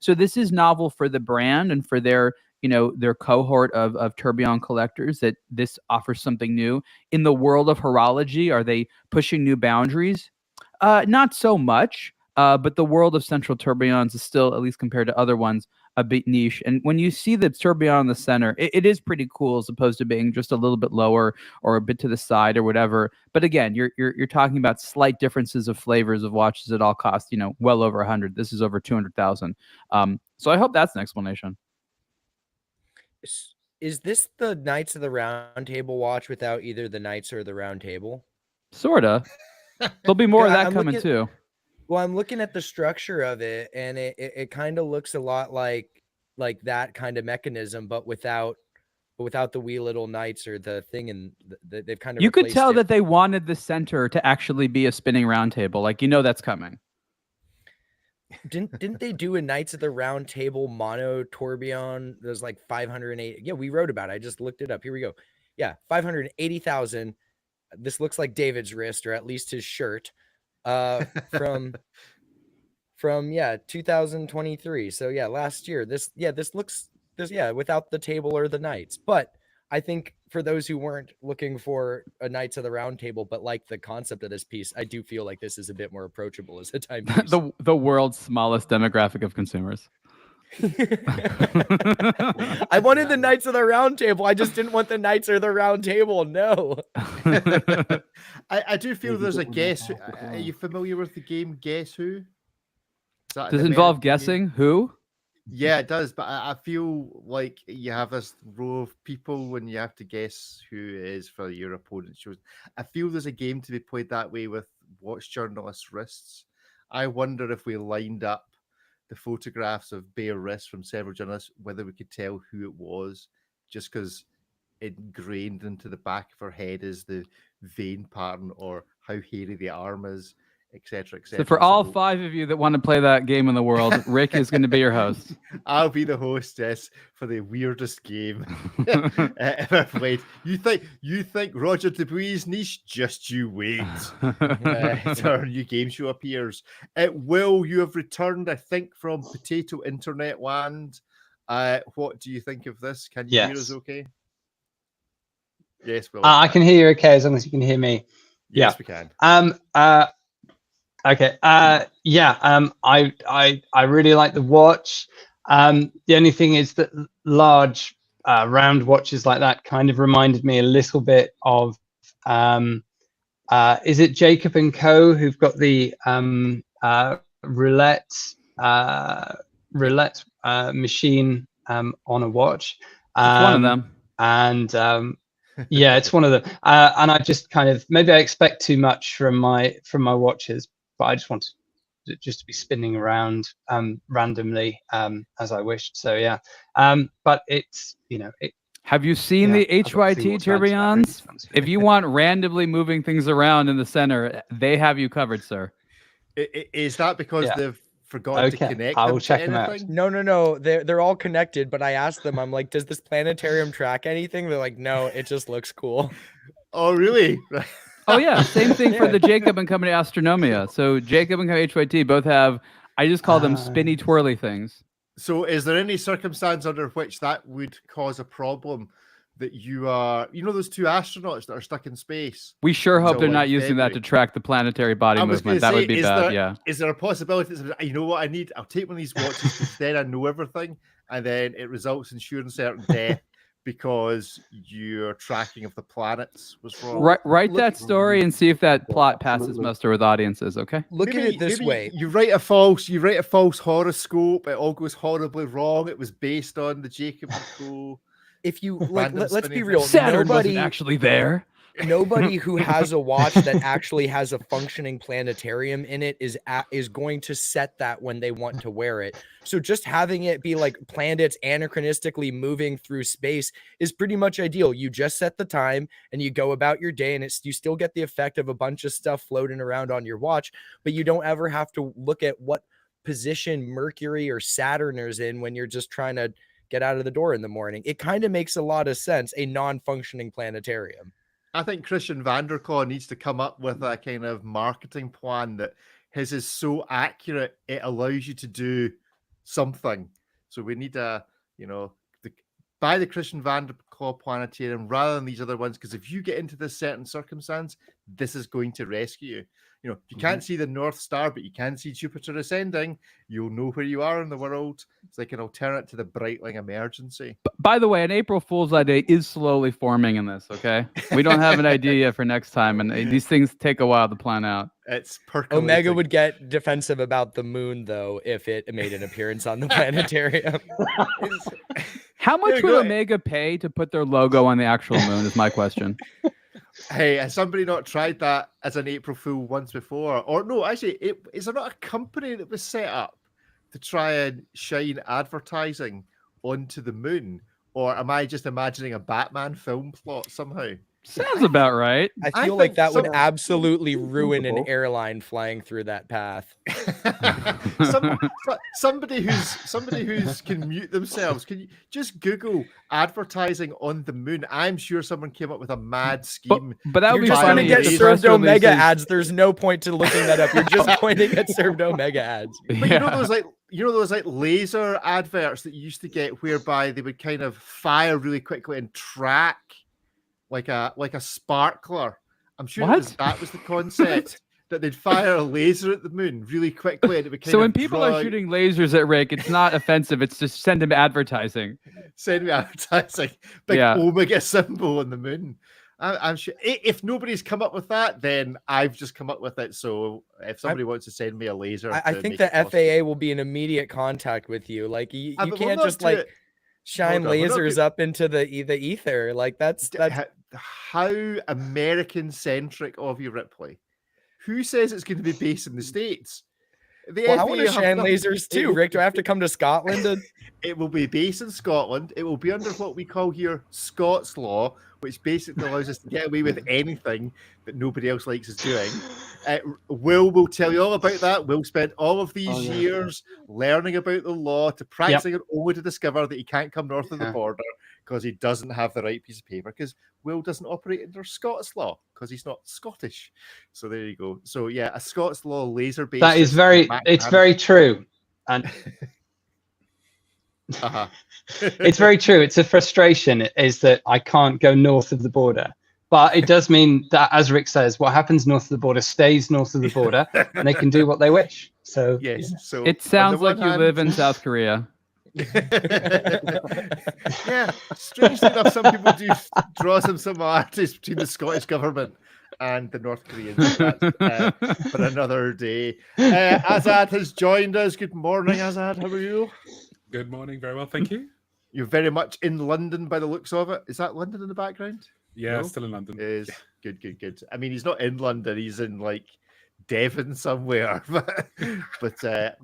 So this is novel for the brand and for their cohort of tourbillon collectors, that this offers something new. In the world of horology, are they pushing new boundaries? Not so much, but the world of central tourbillons is still, at least compared to other ones, a bit niche. And when you see the tourbillon in the center, it is pretty cool as opposed to being just a little bit lower or a bit to the side or whatever. But again, you're talking about slight differences of flavors of watches that all cost, well over 100. This is over 200,000. So I hope that's an explanation. Is this the Knights of the Round Table watch without either the Knights or the Round Table? Sorta. There'll be more of that coming too. Well, I'm looking at the structure of it, and it kind of looks a lot like that kind of mechanism, but without the wee little Knights or the thing, and they've kind of. You could tell that they wanted the center to actually be a spinning round table, like that's coming. Didn't they do a Knights of the Round Table mono tourbillon? There's like 508. Yeah, we wrote about it. I just looked it up. Here we go. Yeah, 580,000. This looks like David's wrist, or at least his shirt. From from 2023. So last year. This looks without the table or the knights. But I think for those who weren't looking for a Knights of the Round Table but like the concept of this piece, I do feel like this is a bit more approachable as a timepiece. the world's smallest demographic of consumers. I wanted the Knights of the Round Table. I just didn't want the Knights of the Round Table. No. I do feel Maybe there's a got one guess. half as Are well. you familiar with the game Guess Who? Is that Does an it involve American game? guessing who? Yeah, it does. But I feel like you have this row of people when you have to guess who it is for your opponent's shows. I feel there's a game to be played that way with watch journalists' wrists. I wonder if we lined up the photographs of bare wrists from several journalists, whether we could tell who it was, just because ingrained into the back of her head is the vein pattern or how hairy the arm is, etc., etc. So for all 5 of you that want to play that game in the world, Rick is going to be your host. I'll be the hostess for the weirdest game ever played. You think Roger Dubuis' niche? Just you wait. Until our new game show appears. Will, you have returned, I think, from Potato Internet Land. What do you think of this? Can you hear us okay? Yes, Will. I can hear you okay as long as you can hear me. Yes, we can. Okay. I really like the watch. The only thing is that large round watches like that kind of reminded me a little bit of is it Jacob and Co. who've got the roulette machine on a watch. It's one of them. And yeah, it's one of them. And I just kind of maybe I expect too much from my watches, but I just want to be spinning around randomly as I wished. So yeah, but it's Have you seen the HYT tourbillons? If you want randomly moving things around in the center, they have you covered, sir. Is that because they've forgotten to connect I them will to check them out. anything? No. They're all connected, but I asked them, I'm like, does this planetarium track anything? They're like, no, it just looks cool. Oh, really? Oh yeah, same thing for the Jacob and Company Astronomia. So Jacob and Company HYT both have, I just call them spinny twirly things. So is there any circumstance under which that would cause a problem that you are, those 2 astronauts that are stuck in space? We sure hope until, they're like, not using that to February? track the planetary body I was movement. gonna That say, would be bad, Is there a possibility that, you know what I need? I'll take one of these watches because then I know everything, and then it results in sure and certain death because your tracking of the planets was wrong. Write that story and see if that plot passes absolutely. muster with audiences, okay? Look at it this way. You write a false horoscope, it all goes horribly wrong. It was based on the Jacob and Co. If you Random let's be spinning real, Saturn nobody wasn't actually there. nobody who has a watch that actually has a functioning planetarium in it is going to set that when they want to wear it. So just having it be like planets anachronistically moving through space is pretty much ideal. You just set the time and you go about your day, and you still get the effect of a bunch of stuff floating around on your watch, but you don't ever have to look at what position Mercury or Saturn is in when you're just trying to get out of the door in the morning. It kind of makes a lot of sense, a non-functioning planetarium. I think Christian Vanderklaw needs to come up with a kind of marketing plan that his is so accurate it allows you to do something. So we need buy the Christian Vanderklaw planetarium rather than these other ones, because if you get into this certain circumstance, this is going to rescue you. You can't see the North Star, but you can see Jupiter ascending. You'll know where you are in the world. It's like an alternate to the Breitling emergency. By the way, an April Fool's idea is slowly forming in this, okay? We don't have an idea yet for next time, and these things take a while to plan out. It's percolating. Omega would get defensive about the moon, though, if it made an appearance on the planetarium. How much would Omega pay to put their logo on the actual moon is my question. Hey, has somebody not tried that as an April Fool once before? Or no, actually, is there not a company that was set up to try and shine advertising onto the moon? Or am I just imagining a Batman film plot somehow? Sounds about right. I I feel like think that would some- absolutely ruin an Doable. airline flying through that path. Somebody who's can mute themselves. Can you just Google advertising on the moon? I'm sure someone came up with a mad scheme. But that would You're be just funny. going to get if the served press Omega releases- ads. There's no point to looking that up. You're just pointing at served Omega ads. But you know those like laser adverts that you used to get, whereby they would kind of fire really quickly and track like a sparkler. I'm sure that was the concept. That they'd fire a laser at the moon really quickly, and it would kind So of when people are shooting lasers at Rick, it's not offensive. It's just send him advertising. send me advertising, big Omega symbol on the moon. I'm sure if nobody's come up with that, then I've just come up with it. So if somebody wants to send me a laser, I think the FAA will be in immediate contact with you. Like you can't just like shine lasers up into the ether. Like that's how American centric of you, Ripley. Who says it's going to be based in the States? I want to shine lasers too, Rick. Do I have to come to Scotland? It will be based in Scotland. It will be under what we call here Scots law, which basically allows us to get away with anything that nobody else likes us doing. Will tell you all about that. Will spent all of these years learning about the law, to practicing it, only to discover that he can't come north of the border because he doesn't have the right piece of paper, because Will doesn't operate under Scots law because he's not Scottish. So there you go. So yeah, a Scots law laser based. That is it's very true. And it's very true. It's a frustration is that I can't go north of the border. But it does mean that, as Rick says, what happens north of the border stays north of the border, and they can do what they wish. So yes, so it sounds like you live in South Korea. Yeah, strangely enough, some people do draw some similarities between the Scottish government and the North Koreans. That's for another day. Azad has joined us. Good morning, Azad. How are you? Good morning. Very well, thank you. You're very much in London by the looks of it. Is that London in the background? Yeah, still in London. It is good. I mean, he's not in London. He's in like Devon somewhere, but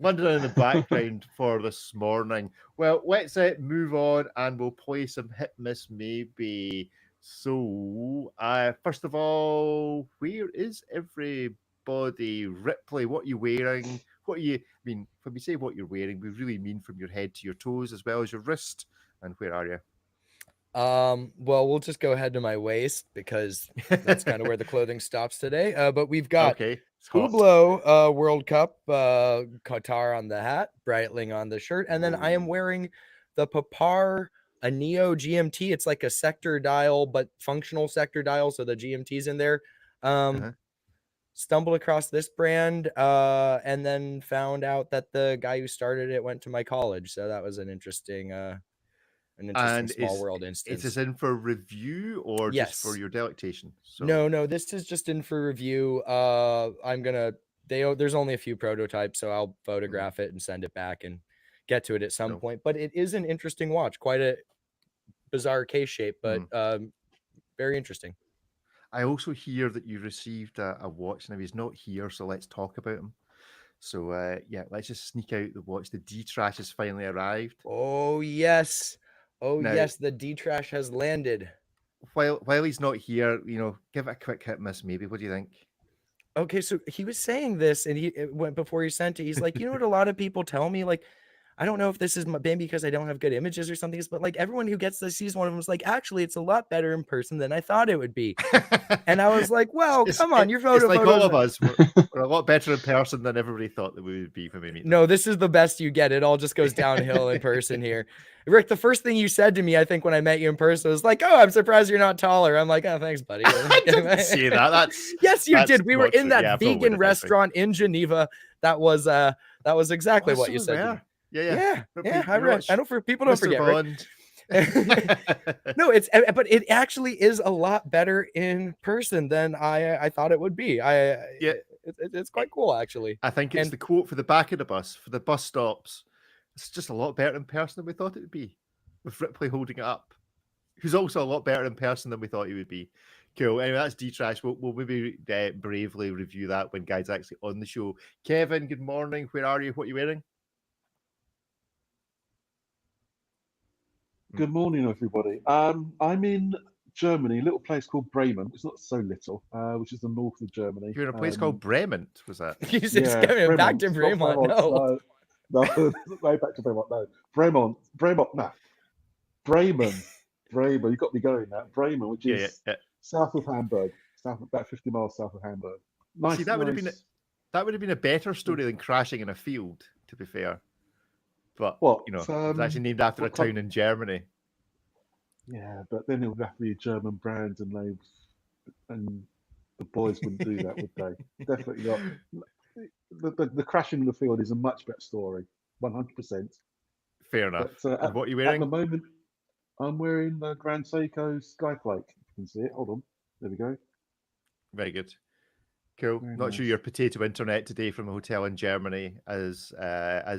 London in the background for this morning. Well, let's move on, and we'll play some hit miss maybe. So, first of all, where is everybody? Ripley, what are you wearing? What are you? I mean, when we say what you're wearing, we really mean from your head to your toes as well as your wrist. And where are you? Well, we'll just go ahead to my waist because that's kind of where the clothing stops today. But we've got Hublot World Cup Qatar on the hat, Breitling on the shirt, and then I am wearing the Papar a Neo GMT. It's like a sector dial, but functional sector dial, so the GMT's in there. Stumbled across this brand and then found out that the guy who started it went to my college, so that was an interesting small world instance. Is this in for review or just for your delectation? So... No, this is just in for review. There's only a few prototypes, so I'll photograph it and send it back and get to it at some point. But it is an interesting watch, quite a bizarre case shape, but very interesting. I also hear that you received a watch. Now he's not here, so let's talk about him. So let's just sneak out the watch. The D-Trash has finally arrived. Oh yes. Yes, the D-Trash has landed. While he's not here, give it a quick hit miss maybe. What do you think? Okay, so he was saying this, and he went before he sent it. He's like, you know what a lot of people tell me, like, I don't know if this is maybe because I don't have good images or something, but like everyone who gets this sees one of them is like, actually, it's a lot better in person than I thought it would be. And I was like, well, come on, your photo. It's like all of us. We're a lot better in person than everybody thought that we would be when we meet them. No, this is the best you get. It all just goes downhill in person here. Rick, the first thing you said to me, I think when I met you in person, was like, "Oh, I'm surprised you're not taller." I'm like, "Oh, thanks, buddy." I didn't see that. Yes, you did. We were in that vegan restaurant in Geneva. That was exactly what you said to me. Yeah. I know for people don't forget. No, but it actually is a lot better in person than I thought it would be. It's quite cool actually. I think it's the quote for the back of the bus for the bus stops. It's just a lot better in person than we thought it would be, with Ripley holding it up, who's also a lot better in person than we thought he would be. Cool. Anyway, that's D-Trash. We'll maybe bravely review that when Guy's actually on the show. Kevin, good morning. Where are you? What are you wearing? Good morning, everybody. I'm in Germany, a little place called Bremen. It's not so little, which is the north of Germany. You're in a place called Bremen, was that? He's Yeah, going back to Bremen. Not Fremont. No. no, way back to Bremen. No, Bremen. Nah, Bremen. Bremen. You got me going now. Bremen, which is south of Hamburg, about 50 miles south of Hamburg. Nice. See, that would have been a better story than crashing in a field, to be fair. But it's actually named after a town in Germany. Yeah, but then it would have to be a German brand, and the boys wouldn't do that, would they? Definitely not. The crashing in the field is a much better story, 100%. Fair enough. But, what are you wearing? At the moment, I'm wearing the Grand Seiko Skyflake. You can see it. Hold on. There we go. Very good. Cool. Very Not sure nice. your potato internet today from a hotel in Germany, as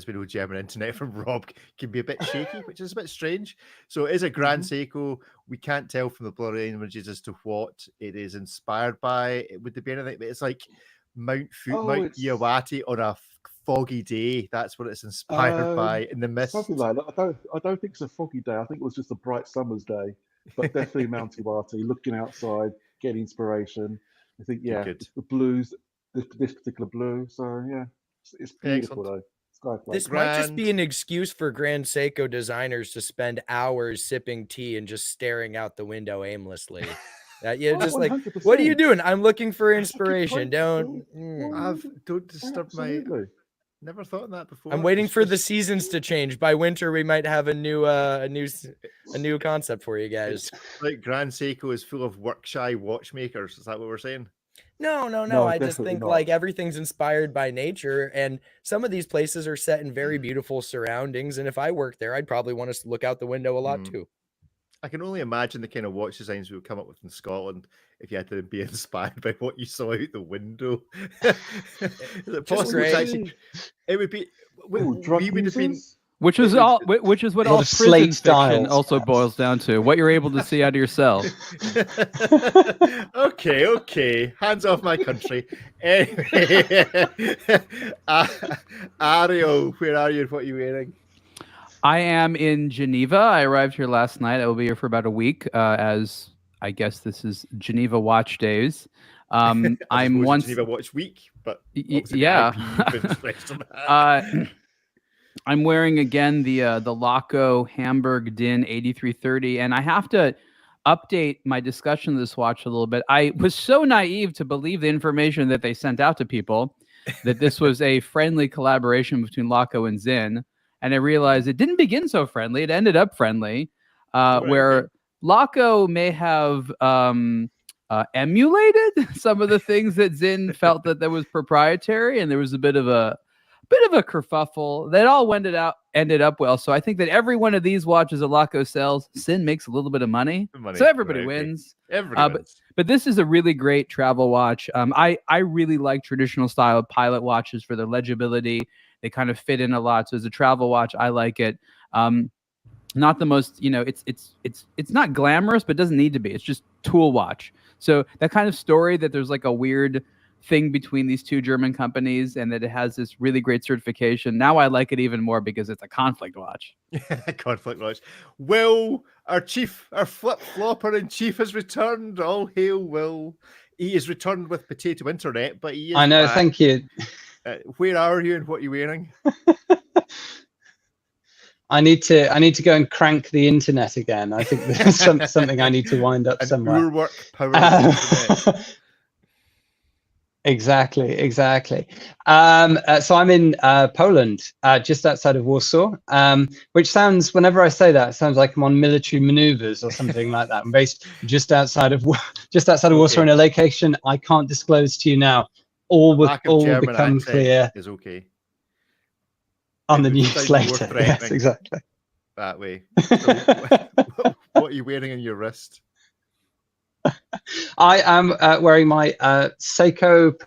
we know, German internet from Rob can be a bit shaky, which is a bit strange. So it is a Grand Seiko. We can't tell from the blurry images as to what it is inspired by. Would there be anything? It's like Mount Iawati on a foggy day. That's what it's inspired by in the mist. Something like that. I don't think it's a foggy day. I think it was just a bright summer's day, but definitely Mount Iawati, looking outside, getting inspiration. I think, it's the blues, this particular blue. So, yeah, it's beautiful, though. Skyflake. This might just be an excuse for Grand Seiko designers to spend hours sipping tea and just staring out the window aimlessly. Just like, 100%. what are you doing? I'm looking for inspiration. Don't disturb my... Never thought of that before. I'm waiting for the seasons to change. By winter, we might have a new concept for you guys. It's like Grand Seiko is full of work-shy watchmakers. Is that what we're saying? No. I just think like everything's inspired by nature, and some of these places are set in very beautiful surroundings. And if I worked there, I'd probably want to look out the window a lot too. I can only imagine the kind of watch designs we would come up with in Scotland if you had to be inspired by what you saw out the window. Is it possible to actually? It would be. We would have been. Which is what all prison fiction also boils down to. What you're able to see out of your cell. Okay. Hands off my country. Anyway, Ariel, where are you and what are you wearing? I am in Geneva. I arrived here last night. I will be here for about a week, as I guess this is Geneva Watch Days. I'm Geneva Watch Week, but I'm wearing again the Laco Hamburg DIN 8330, and I have to update my discussion of this watch a little bit. I was so naive to believe the information that they sent out to people that this was a friendly collaboration between Laco and Zinn. And I realized it didn't begin so friendly. It ended up friendly, where Laco may have emulated some of the things that Zinn felt that was proprietary, and there was a bit of a kerfuffle. That all ended up well. So I think that every one of these watches that Laco sells, Zinn makes a little bit of money. So everybody wins. But this is a really great travel watch. I really like traditional style pilot watches for their legibility. They kind of fit in a lot. So as a travel watch, I like it. Not the most, it's not glamorous, but it doesn't need to be. It's just tool watch. So that kind of story that there's like a weird thing between these two German companies and that it has this really great certification. Now I like it even more because it's a conflict watch. Conflict watch. Will, our flip-flopper in chief has returned. All hail Will. He is returned with potato internet, but he is back. Thank you. Where are you and what are you wearing? I need to go and crank the internet again. I think there's something I need to wind up somewhere. Urwerk power. Exactly. So I'm in Poland, just outside of Warsaw, which sounds, whenever I say that, it sounds like I'm on military maneuvers or something like that. I'm based just outside of Warsaw in a location I can't disclose to you now. All will become clear is okay on the news later. Yes, exactly. That way. So, what are you wearing on your wrist? I am wearing my Seiko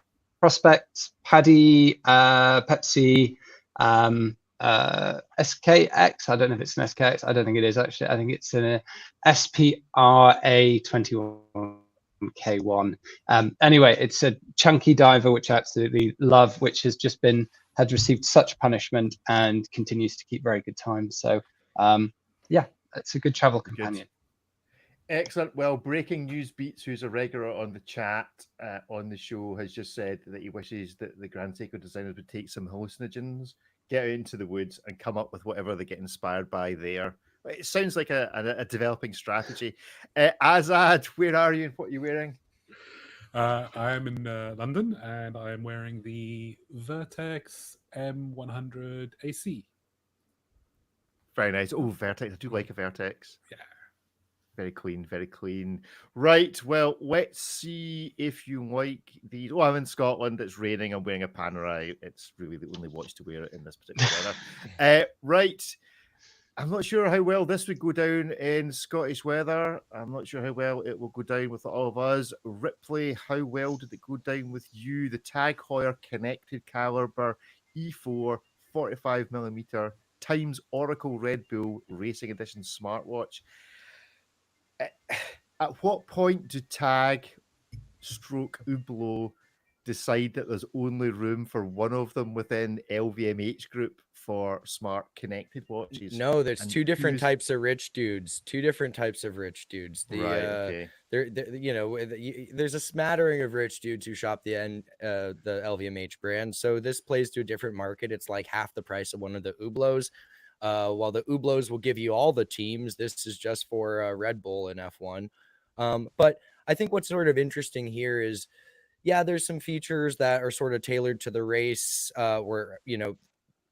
Prospect Paddy Pepsi SKX. I don't know if it's an SKX. I don't think it is actually. I think it's an SPRA 21K1. Anyway, it's a chunky diver which I absolutely love, which has received such punishment and continues to keep very good time. So yeah, it's a good travel companion. Excellent. Well, breaking news beats, who's a regular on the chat on the show, has just said that he wishes that the Grand Seiko designers would take some hallucinogens, get out into the woods, and come up with whatever they get inspired by there. It sounds like a developing strategy. Azad, where are you and what are you wearing? I am in London, and I am wearing the Vertex M100 AC. Very nice. Oh, Vertex. I do like a Vertex. Yeah. Very clean, very clean. Right, well, let's see if you like these. Oh, I'm in Scotland. It's raining. I'm wearing a Panerai. It's really the only watch to wear it in this particular weather. Right. I'm not sure how well this would go down in Scottish weather. I'm not sure how well it will go down with all of us. Ripley, how well did it go down with you? The Tag Heuer Connected Caliber E4 45mm times Oracle Red Bull Racing Edition smartwatch. At what point do Tag stroke Hublot decide that there's only room for one of them within LVMH group for smart connected watches? No, there's And two different who's- types of rich dudes. Two different types of rich dudes. Right, okay. You know, there's a smattering of rich dudes who shop the LVMH brand. So this plays to a different market. It's like half the price of one of the Hublots. While the Hublots will give you all the teams, this is just for Red Bull and F1. But I think what's sort of interesting here is, yeah, there's some features that are sort of tailored to the race, where, you know,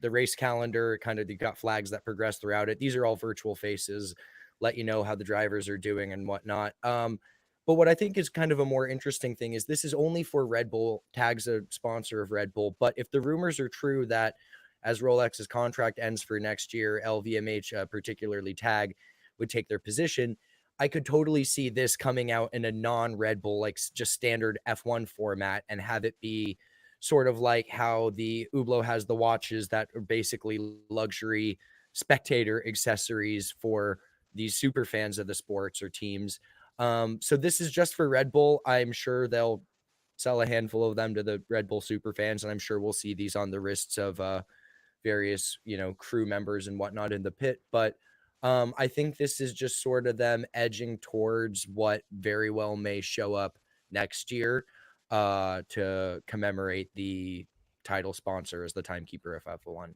the race calendar, kind of, you got flags that progress throughout it. These are all virtual faces, let you know how the drivers are doing and whatnot. But what I think is kind of a more interesting thing is this is only for Red Bull. Tag's a sponsor of Red Bull. But if the rumors are true that as Rolex's contract ends for next year, LVMH, particularly Tag, would take their position, I could totally see this coming out in a non-Red Bull, like just standard F1 format, and have it be sort of like how the Hublot has the watches that are basically luxury spectator accessories for these super fans of the sports or teams. So this is just for Red Bull. I'm sure they'll sell a handful of them to the Red Bull super fans, and I'm sure we'll see these on the wrists of various, you know, crew members and whatnot in the pit. But I think this is just sort of them edging towards what very well may show up next year to commemorate the title sponsor as the timekeeper of F1.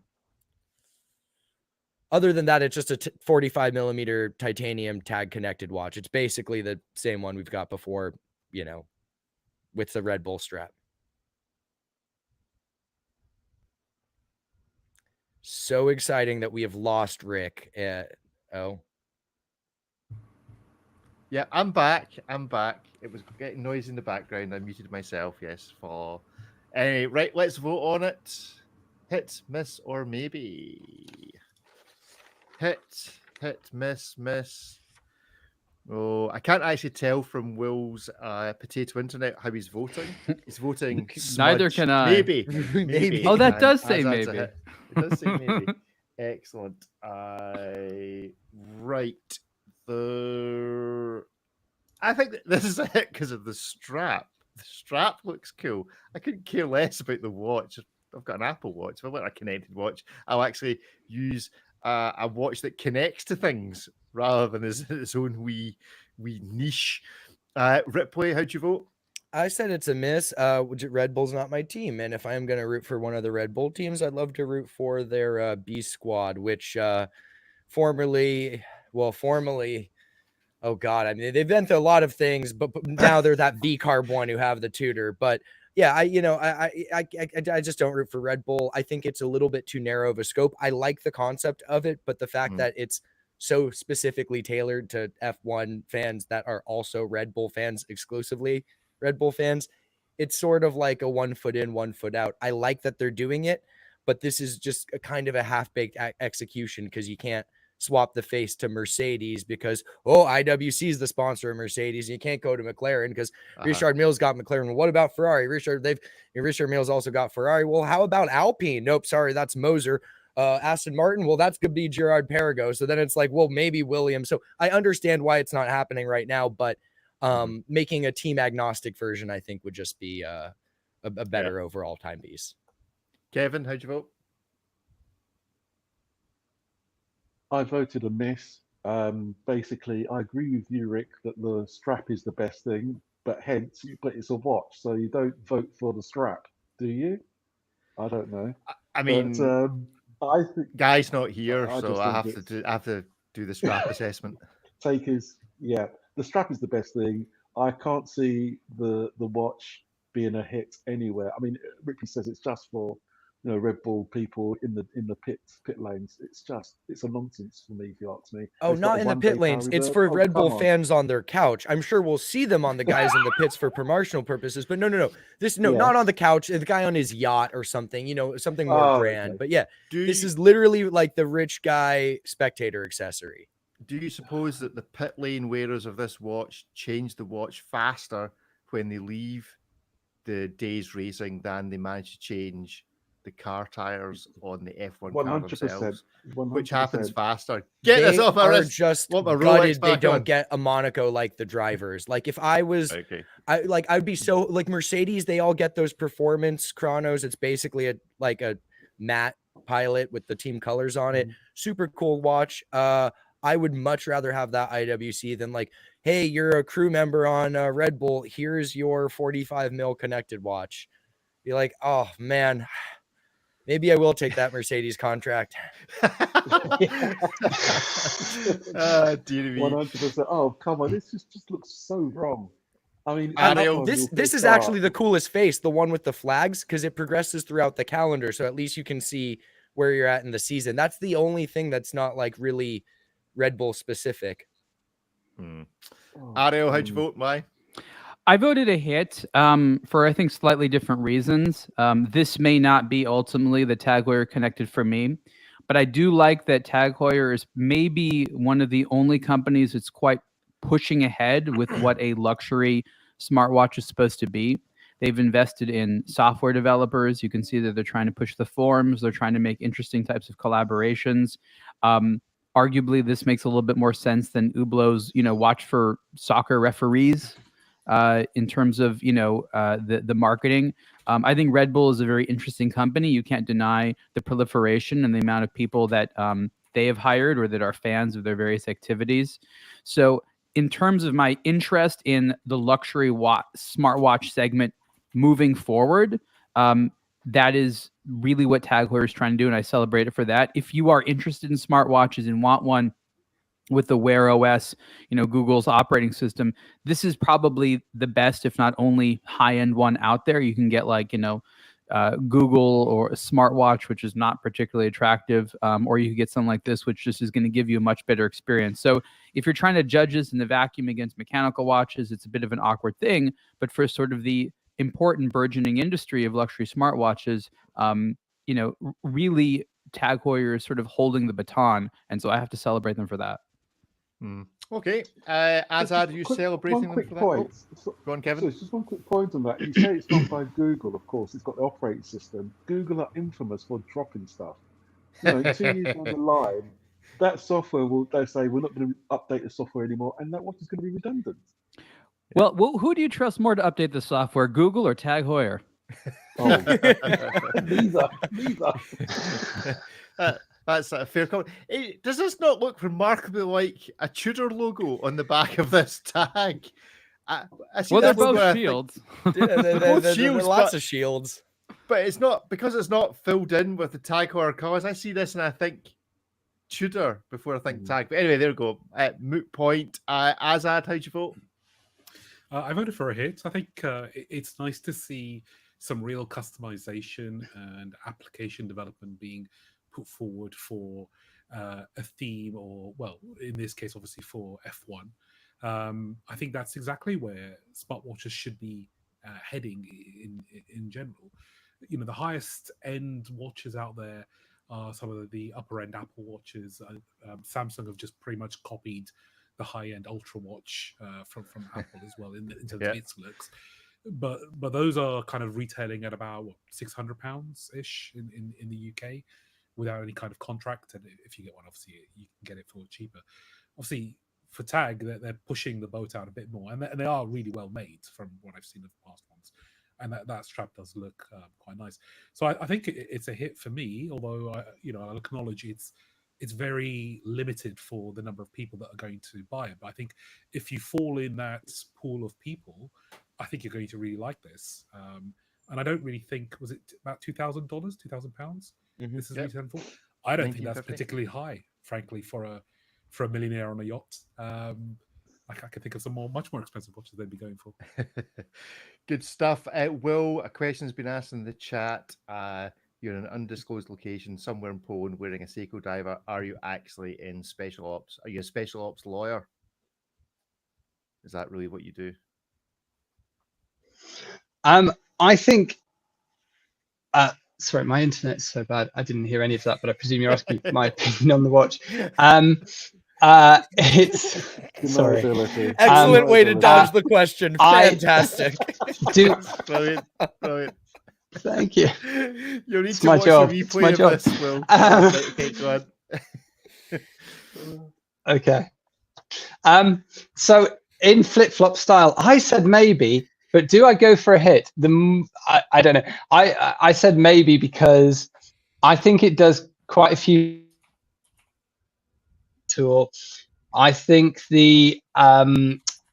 Other than that, it's just a 45mm titanium Tag connected watch. It's basically the same one we've got before, you know, with the Red Bull strap. So exciting that we have lost Rick. Oh. Yeah, I'm back. It was getting noise in the background. I muted myself. Yes, for. Anyway, right, let's vote on it. Hit, miss, or maybe. Hit, miss. Oh, I can't actually tell from Will's potato internet how he's voting. He's voting. Neither smudge. can I. Maybe. Maybe. Oh, that And does say Azad's a maybe. hit. It does say maybe. Excellent. Right. I think that this is a hit because of the strap. The strap looks cool. I couldn't care less about the watch. I've got an Apple Watch. If I want a connected watch, I'll actually use a watch that connects to things rather than its own wee niche. Ripley, how'd you vote? I said it's a miss. Red Bull's not my team, and if I am going to root for one of the Red Bull teams, I'd love to root for their B squad, which formerly, oh god, I mean they've been through a lot of things, but now they're that V carb one who have the tutor. But yeah, I just don't root for Red Bull. I think it's a little bit too narrow of a scope. I like the concept of it, but the fact that it's so specifically tailored to F1 fans that are also Red Bull fans, exclusively Red Bull fans, it's sort of like a 1 foot in, 1 foot out. I like that they're doing it, but this is just a kind of a half-baked execution because you can't swap the face to Mercedes because, IWC is the sponsor of Mercedes. You can't go to McLaren because Richard Mills got McLaren. Well, what about Ferrari? Richard Mills also got Ferrari. Well, how about Alpine? Nope, sorry, that's Moser. Aston Martin, well, that's gonna be Gerard Perregaux. So then it's like, well, maybe Williams. So I understand why it's not happening right now, but making a team agnostic version, I think, would just be a better overall timepiece. Kevin, how'd you vote? I voted a miss. Basically, I agree with you, Rick, that the strap is the best thing, but it's a watch, so you don't vote for the strap, do you? I don't know. I mean, I think Guy's not here, I so just I think have to do the strap assessment. take is yeah, the strap is the best thing. I can't see the watch being a hit anywhere. I mean, Ricky says it's just for Red Bull people in the pit lanes. It's a nonsense for me, if you ask me. Oh, It's got not a in the 1 pit day lanes. power It's reserve. for Oh, Red Bull come on. fans on their couch. I'm sure we'll see them on the guys in the pits for promotional purposes, but no. Not on the couch. The guy on his yacht or something, something more grand. Okay. But yeah, This is literally like the rich guy spectator accessory. Do you suppose that the pit lane wearers of this watch change the watch faster when they leave the day's racing than they manage to change the car tires on the F1 car 100%. themselves? 100%. Which happens faster? Get this They off my are wrist. just Want my Rolex gutted they back don't on. get a Monaco like the drivers. Like if I was, Okay. I'd be so like Mercedes. They all get those performance chronos. It's basically a matte pilot with the team colors on it. Super cool watch. I would much rather have that IWC than like, hey, you're a crew member on Red Bull. Here's your 45 mil connected watch. Be like, oh man, maybe I will take that Mercedes contract. 100%. Oh, come on. This just looks so wrong. I mean, this is actually the coolest face, the one with the flags, because it progresses throughout the calendar. So at least you can see where you're at in the season. That's the only thing that's not like really Red Bull specific. Ariel, how'd you vote? Why? I voted a hit for, I think, slightly different reasons. This may not be ultimately the Tag Heuer Connected for me, but I do like that Tag Heuer is maybe one of the only companies that's quite pushing ahead with what a luxury smartwatch is supposed to be. They've invested in software developers. You can see that they're trying to push the forums. They're trying to make interesting types of collaborations. Arguably, this makes a little bit more sense than Hublot's, watch for soccer referees in terms of, the marketing. I think Red Bull is a very interesting company. You can't deny the proliferation and the amount of people that they have hired or that are fans of their various activities. So in terms of my interest in the luxury smartwatch segment moving forward, that is really what Tag Heuer is trying to do, and I celebrate it for that. If you are interested in smartwatches and want one with the Wear OS, Google's operating system, this is probably the best, if not only high-end one out there. You can get Google or a smartwatch, which is not particularly attractive, or you could get something like this, which just is going to give you a much better experience. So if you're trying to judge this in the vacuum against mechanical watches, it's a bit of an awkward thing, but for sort of the important burgeoning industry of luxury smartwatches, really Tag Heuer is sort of holding the baton, and so I have to celebrate them for that. Okay, Azad, are you celebrating them for that? Point. Go on, Kevin. So just one quick point on that. You say it's not by Google, of course. It's got the operating system. Google are infamous for dropping stuff. 2 years down the line, that software they'll say we're not going to update the software anymore, and that watch is going to be redundant. Well, who do you trust more to update the software, Google or Tag Heuer? Oh, neither. That's a fair comment. Does this not look remarkably like a Tudor logo on the back of this tag? They're both shields. Both shields, lots of shields. But it's not, because it's not filled in with the Tag Heuer colours. I see this and I think Tudor before I think tag. But anyway, there we go. Moot point. Azad, how'd you vote? I voted for a hit. I think it's nice to see some real customization and application development being put forward for a theme, or, well, in this case, obviously for F1. I think that's exactly where smartwatches should be heading in general. The highest end watches out there are some of the upper end Apple watches. Samsung have just pretty much copied the high end Ultra watch from Apple as well in terms of its looks. But those are kind of retailing at about £600 ish in the UK without any kind of contract. And if you get one, obviously you can get it for cheaper. Obviously, for Tag, they're pushing the boat out a bit more, and they are really well made from what I've seen of the past ones. And that strap does look quite nice. So I think it's a hit for me, although I'll acknowledge it's it's very limited for the number of people that are going to buy it. But I think if you fall in that pool of people, I think you're going to really like this. And I don't really think, was it about $2,000, £2,000? This is retail for. I don't think that's 1950. particularly high, frankly, for a millionaire on a yacht. I can think of some much more expensive watches they'd be going for. Good stuff. Will, a question's been asked in the chat. You're in an undisclosed location somewhere in Poland wearing a Seiko diver. Are you actually in special ops? Are you a special ops lawyer? Is that really what you do? I think. Sorry, my internet's so bad. I didn't hear any of that, but I presume you're asking my opinion on the watch. It's sorry. Excellent way to dodge the question. Fantastic. Brilliant. Thank you. You'll need It's to my watch job. the It's my replay job. of this, Will. Okay, go on. Okay. So in flip-flop style, I said maybe, but do I go for a hit? I don't know. I said maybe because I think it does quite a few tool. I think the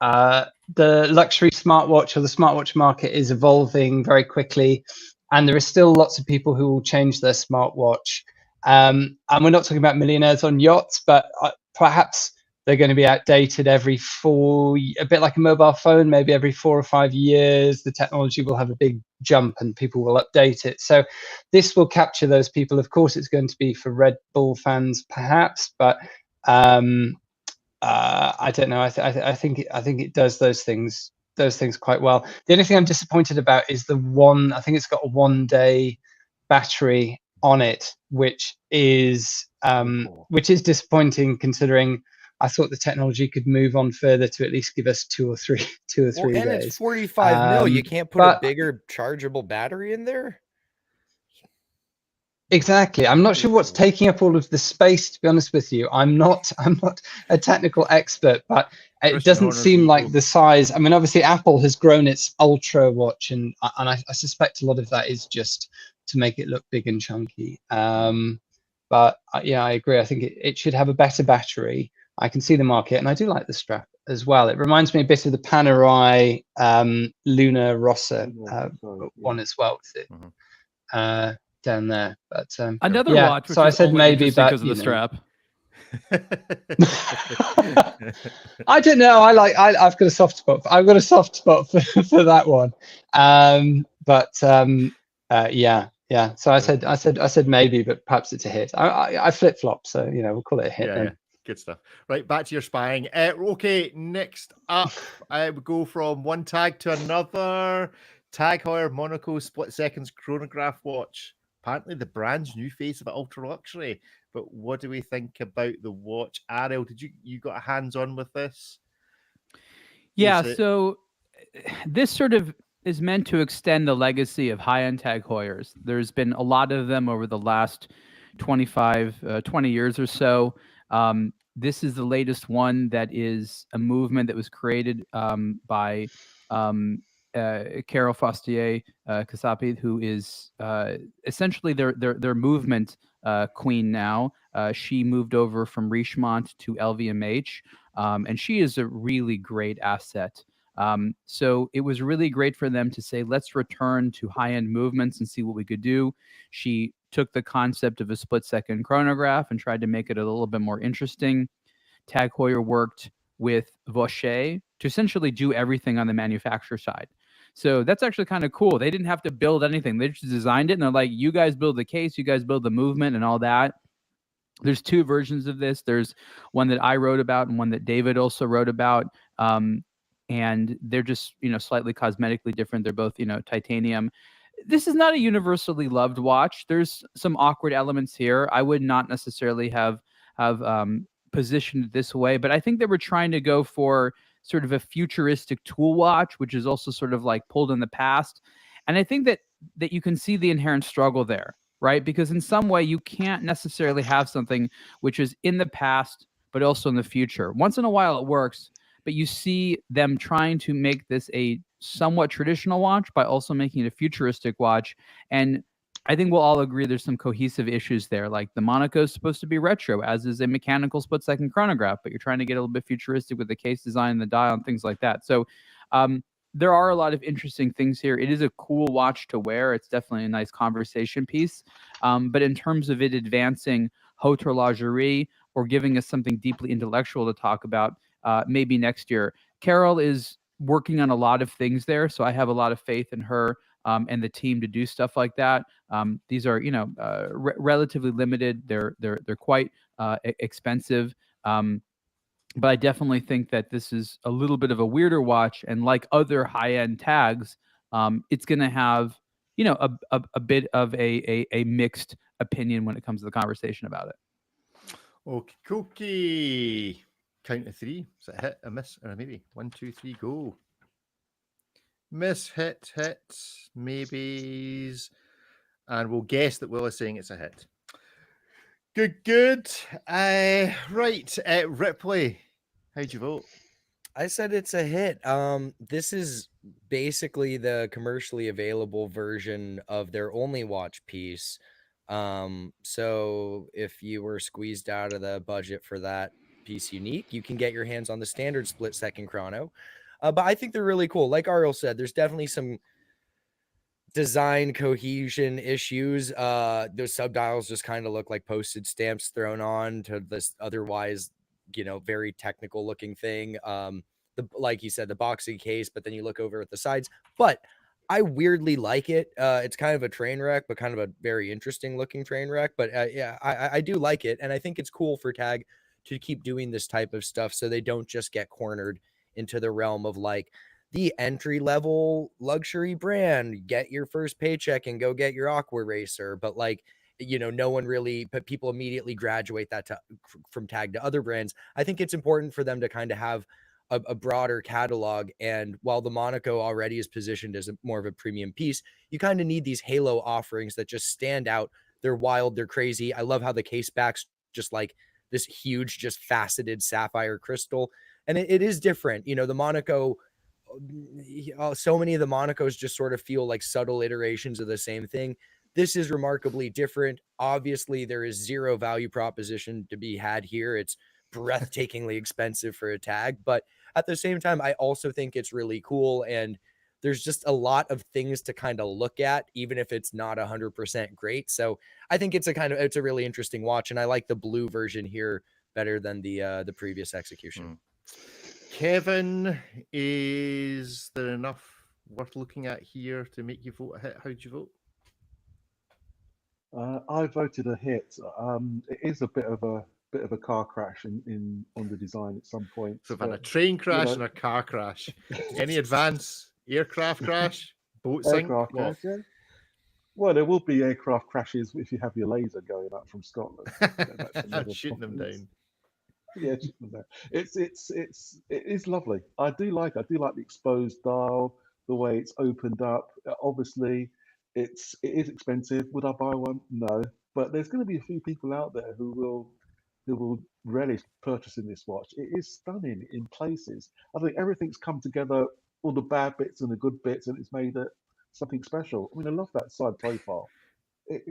luxury smartwatch or the smartwatch market is evolving very quickly, and there are still lots of people who will change their smartwatch. And we're not talking about millionaires on yachts, but perhaps they're going to be outdated every a bit like a mobile phone, maybe every 4 or 5 years, the technology will have a big jump and people will update it. So this will capture those people. Of course, it's going to be for Red Bull fans, perhaps, but I don't know. I think it does those things quite well. The only thing I'm disappointed about is I think it's got a 1-day battery on it, which is disappointing considering I thought the technology could move on further to at least give us 2 or 3 days. And it's 45 mil. You can't put a bigger chargeable battery in there. Exactly. I'm not sure what's taking up all of the space, to be honest with you. I'm not a technical expert, but it doesn't seem like the size. I mean, obviously Apple has grown its Ultra watch, and I suspect a lot of that is just to make it look big and chunky. But yeah, I agree. I think it should have a better battery. I can see the market, and I do like the strap as well. It reminds me a bit of the Panerai Luna Rossa one as well. With it. Down there, but another yeah, watch. Which so I said maybe, but because of the strap. I don't know. I've got a soft spot. I've got a soft spot for that one. Yeah. So I said maybe, but perhaps it's a hit. I flip flop, so we'll call it a hit. Yeah. Good stuff. Right, back to your spying. Okay, next up, I would go from one tag to another. Tag Heuer Monaco split seconds chronograph watch. Apparently the brand's new face of ultra luxury. But what do we think about the watch? Ariel, did you got a hands-on with this? Yeah, so this sort of is meant to extend the legacy of high-end Tag Heuers. There's been a lot of them over the last 20 years or so. This is the latest one that is a movement that was created by Carol Fostier Casapi, who is essentially their movement queen now. She moved over from Richemont to LVMH, and she is a really great asset. So it was really great for them to say, let's return to high-end movements and see what we could do. She took the concept of a split-second chronograph and tried to make it a little bit more interesting. Tag Heuer worked with Vaucher to essentially do everything on the manufacturer side. So that's actually kind of cool. They didn't have to build anything. They just designed it, and they're like, you guys build the case, you guys build the movement and all that. There's 2 versions of this. There's one that I wrote about and one that David also wrote about. And they're just, slightly cosmetically different. They're both, titanium. This is not a universally loved watch. There's some awkward elements here. I would not necessarily have positioned it this way, but I think they were trying to go for sort of a futuristic tool watch, which is also sort of like pulled in the past. And I think that you can see the inherent struggle there, right? Because in some way you can't necessarily have something which is in the past, but also in the future. Once in a while it works, but you see them trying to make this a somewhat traditional watch by also making it a futuristic watch. And I think we'll all agree there's some cohesive issues there. Like the Monaco is supposed to be retro, as is a mechanical split-second chronograph, but you're trying to get a little bit futuristic with the case design and the dial and things like that. So there are a lot of interesting things here. It is a cool watch to wear. It's definitely a nice conversation piece. But in terms of it advancing haute horlogerie or giving us something deeply intellectual to talk about, maybe next year. Carol is working on a lot of things there, so I have a lot of faith in her and the team to do stuff like that. These are, you know, relatively limited. They're quite expensive. But I definitely think that this is a little bit of a weirder watch, and like other high-end tags, it's going to have, you know, a bit of a mixed opinion when it comes to the conversation about it. Okay. Count to three. Is it a hit, a miss, or a maybe? 1, 2, 3, go. Miss, hit, maybes. And we'll guess that Will is saying it's a hit. Good. Right, Ripley, how'd you vote? I said it's a hit. This is basically the commercially available version of their only watch piece. So if you were squeezed out of the budget for that piece unique, you can get your hands on the standard split-second chrono. But I think they're really cool. Like Ariel said, there's definitely some design cohesion issues. Those subdials just kind of look like postage stamps thrown on to this otherwise, you know, very technical looking thing. Like you said, the boxy case, but then you look over at the sides. But I weirdly like it. It's kind of a train wreck, but kind of a very interesting looking train wreck. But yeah, I do like it. And I think it's cool for Tag to keep doing this type of stuff so they don't just get cornered into the realm of like the entry level luxury brand, get your first paycheck and go get your Aqua Racer. But like, you know, no one really, but people immediately graduate that from Tag to other brands. I think it's important for them to kind of have a broader catalog. And while the Monaco already is positioned as more of a premium piece, you kind of need these halo offerings that just stand out. They're wild, they're crazy. I love how the case back's just like this huge, just faceted sapphire crystal. And it is different. You know, the Monaco, so many of the Monacos just sort of feel like subtle iterations of the same thing. This is remarkably different. Obviously, there is zero value proposition to be had here. It's breathtakingly expensive for a Tag, but at the same time, I also think it's really cool. And there's just a lot of things to kind of look at, even if it's not 100% great. So I think it's a really interesting watch. And I like the blue version here better than the previous execution. Kevin, is there enough worth looking at here to make you vote a hit? How'd you vote? I voted a hit. It is a bit of a car crash on the design at some point. So we've had a train crash and a car crash. Any advance? Aircraft crash? Boat sink? Aircraft crash, yeah. Well, there will be aircraft crashes if you have your laser going up from Scotland. Shooting them down. Yeah, it is lovely. I do like the exposed dial, the way it's opened up. Obviously, it is expensive. Would I buy one? No, but there's going to be a few people out there who will relish purchasing this watch. It is stunning in places. I think everything's come together, all the bad bits and the good bits, and it's made it something special. I mean, I love that side profile.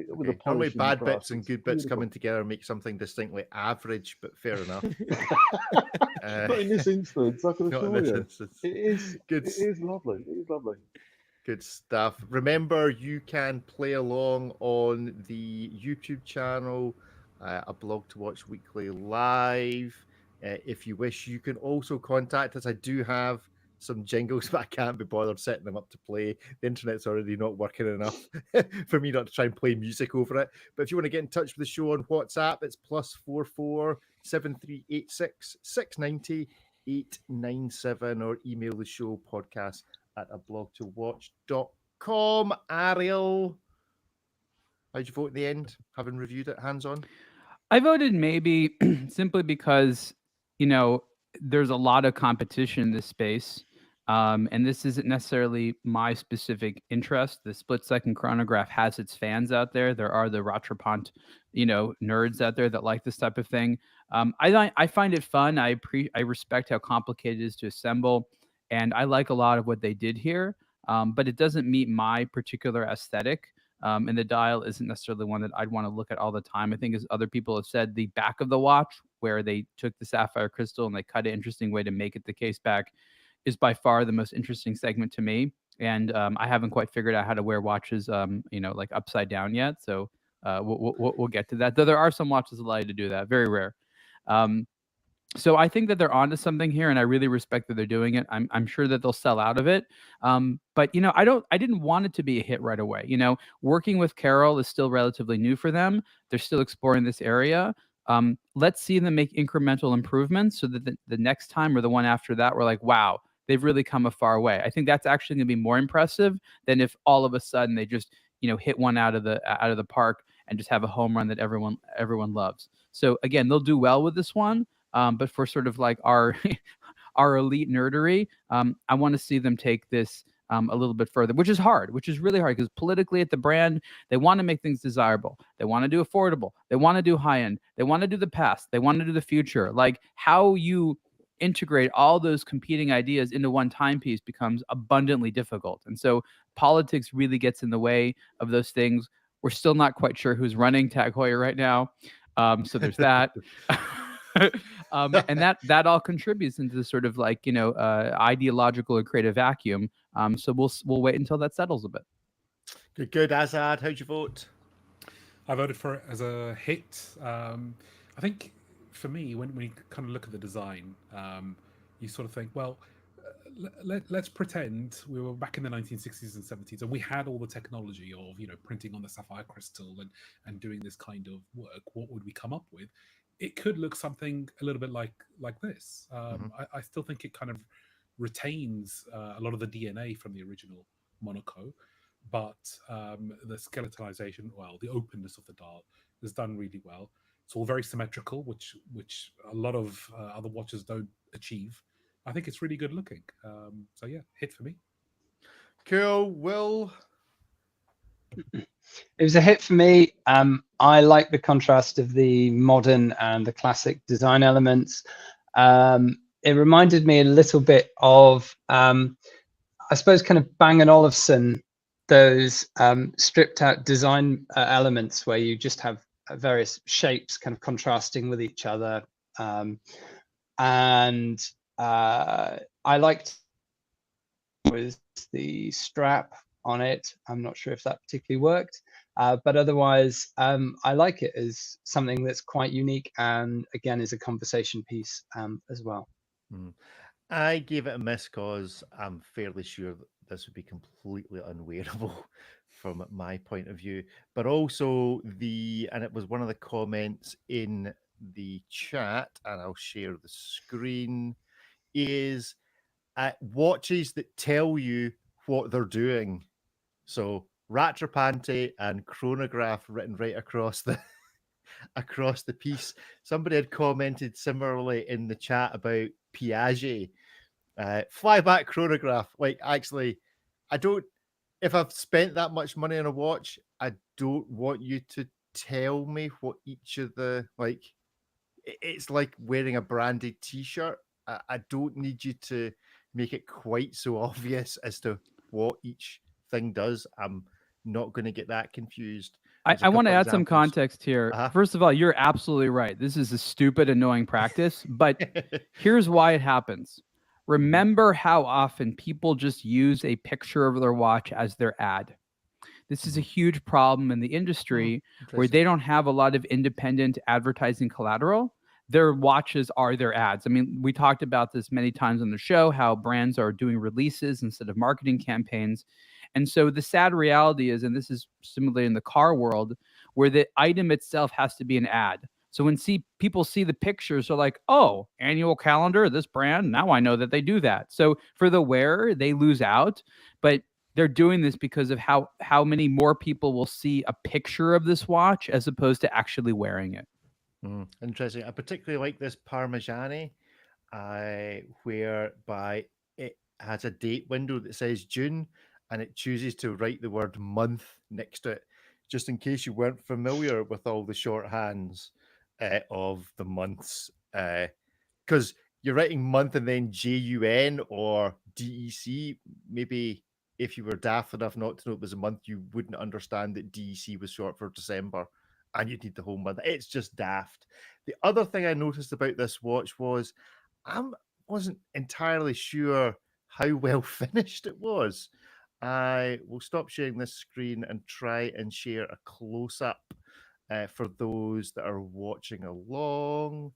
With the normally bad brass, bits and good bits coming together make something distinctly average, but fair enough. Not in this instance, I can assure you. Instance. It is good. It is lovely. It is lovely. Good stuff. Remember, you can play along on the YouTube channel, a Blog to Watch Weekly Live. If you wish, you can also contact us. I do have some jingles, but I can't be bothered setting them up to play. The internet's already not working enough for me not to try and play music over it. But if you want to get in touch with the show on WhatsApp, it's +44 7386 690 897, or email the show podcast at aBlogtoWatch.com. Ariel, how'd you vote in the end, having reviewed it hands-on? I voted maybe simply because, you know, there's a lot of competition in this space. And this isn't necessarily my specific interest. The split-second chronograph has its fans out there. There are the Rattrapant, you know, nerds out there that like this type of thing. I find it fun. I respect how complicated it is to assemble, and I like a lot of what they did here. But it doesn't meet my particular aesthetic. And the dial isn't necessarily one that I'd want to look at all the time. I think, as other people have said, the back of the watch, where they took the sapphire crystal and they cut an interesting way to make it the case back, is by far the most interesting segment to me. And I haven't quite figured out how to wear watches, like upside down yet. So we'll get to that. Though there are some watches that allow you to do that. Very rare. So I think that they're onto something here, and I really respect that they're doing it. I'm sure that they'll sell out of it. But I didn't want it to be a hit right away. Working with Carol is still relatively new for them. They're still exploring this area. Let's see them make incremental improvements so that the next time or the one after that, we're like, wow, they've really come a far way. I think that's actually going to be more impressive than if all of a sudden they just hit one out of the park and just have a home run that everyone loves. So again, they'll do well with this one. But for sort of like our elite nerdery, I want to see them take this a little bit further, which is really hard, because politically at the brand, they want to make things desirable. They want to do affordable. They want to do high end. They want to do the past. They want to do the future. Like, how you integrate all those competing ideas into one timepiece becomes abundantly difficult. And so politics really gets in the way of those things. We're still not quite sure who's running Tag Heuer right now. So there's that. And that all contributes into the sort of like, ideological or creative vacuum. So we'll wait until that settles a bit. Good. Azad, how'd you vote? I voted for it as a hit. I think for me, when you kind of look at the design, you sort of think, well, let's pretend we were back in the 1960s and 70s, and we had all the technology of printing on the sapphire crystal and doing this kind of work. What would we come up with? It could look something a little bit like this. I still think it kind of retains a lot of the DNA from the original Monaco, but the skeletalization, the openness of the dial is done really well. It's all very symmetrical, which a lot of other watches don't achieve. I think it's really good looking. So yeah, hit for me. Cool. Will? It was a hit for me. I like the contrast of the modern and the classic design elements. It reminded me a little bit of, I suppose, kind of Bang & Olufsen, those stripped out design elements where you just have various shapes kind of contrasting with each other. And I liked was the strap on it. I'm not sure if that particularly worked, but otherwise I like it as something that's quite unique, and again is a conversation piece as well. I gave it a miss because I'm fairly sure that this would be completely unwearable from my point of view, but also and it was one of the comments in the chat, and I'll share the screen, is watches that tell you what they're doing. So Rattrapante and Chronograph written right across the piece. Somebody had commented similarly in the chat about Piaget. Flyback Chronograph. Like, actually, if I've spent that much money on a watch, I don't want you to tell me what each of it's like wearing a branded t-shirt. I don't need you to make it quite so obvious as to what each thing does. I'm not going to get that confused. I want to add some context here. First of all, you're absolutely right. This is a stupid, annoying practice, but here's why it happens. Remember how often people just use a picture of their watch as their ad. This is a huge problem in the industry where they don't have a lot of independent advertising collateral. Their watches are their ads. I mean, we talked about this many times on the show, how brands are doing releases instead of marketing campaigns. And so the sad reality is, and this is similarly in the car world, where the item itself has to be an ad. So when people see the pictures, they're like, oh, annual calendar, this brand, now I know that they do that. So for the wearer, they lose out, but they're doing this because of how many more people will see a picture of this watch as opposed to actually wearing it. Interesting. I particularly like this Parmigiani, whereby it has a date window that says June, and it chooses to write the word month next to it, just in case you weren't familiar with all the shorthands of the months. Because you're writing month and then JUN or DEC, maybe if you were daft enough not to know it was a month, you wouldn't understand that DEC was short for December, and you'd need the whole month. It's just daft. The other thing I noticed about this watch was I wasn't entirely sure how well finished it was. I will stop sharing this screen and try and share a close-up for those that are watching along.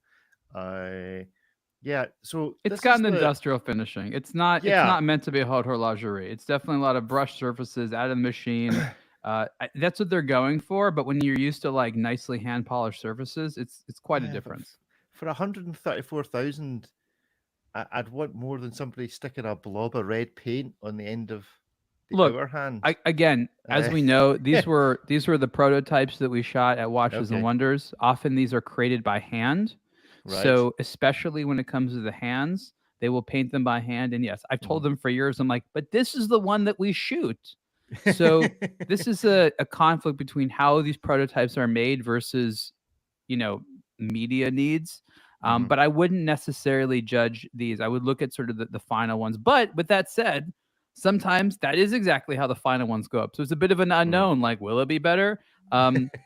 Yeah, so It's got an industrial finishing. It's not meant to be a haute horlogerie. It's definitely a lot of brush surfaces out of the machine. That's what they're going for, but when you're used to like nicely hand polished surfaces, it's quite a difference. For 134,000, I'd want more than somebody sticking a blob of red paint on the end of the hour hand. Again, as we know, these were the prototypes that we shot at Watches and Wonders. Often these are created by hand. Right. So especially when it comes to the hands, they will paint them by hand. And yes, I've told them for years, I'm like, but this is the one that we shoot. So this is a conflict between how these prototypes are made versus, media needs. But I wouldn't necessarily judge these. I would look at sort of the final ones. But with that said, sometimes that is exactly how the final ones go up. So it's a bit of an unknown, like, will it be better?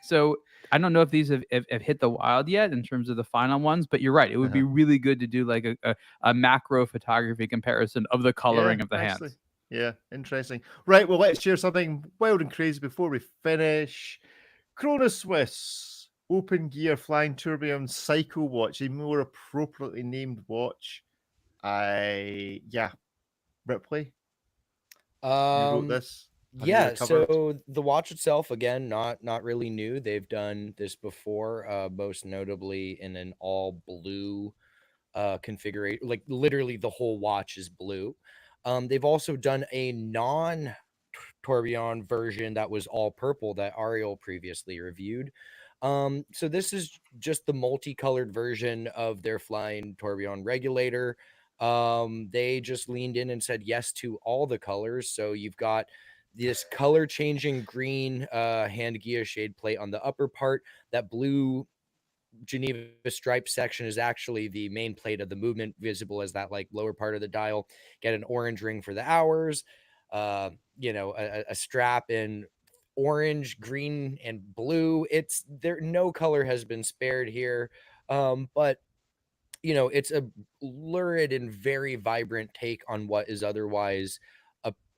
So I don't know if these have hit the wild yet in terms of the final ones, but you're right. It would be really good to do like a macro photography comparison of the coloring of the hands. Yeah, interesting. Right, well, let's share something wild and crazy before we finish. Chronoswiss Open Gear Flying Tourbillon Psycho Watch, a more appropriately named watch. Ripley, you wrote this. Yeah, so the watch itself, again, not really new. They've done this before, most notably in an all blue configuration. Like literally the whole watch is blue. They've also done a non-tourbillon version that was all purple that Ariel previously reviewed. So this is just the multicolored version of their flying tourbillon regulator. They just leaned in and said yes to all the colors. So you've got this color changing green hand gear shade plate on the upper part. That blue Geneva stripe section is actually the main plate of the movement, visible as that like lower part of the dial. Get an orange ring for the hours, a strap in orange, green, and blue. It's there. No color has been spared here. But it's a lurid and very vibrant take on what is otherwise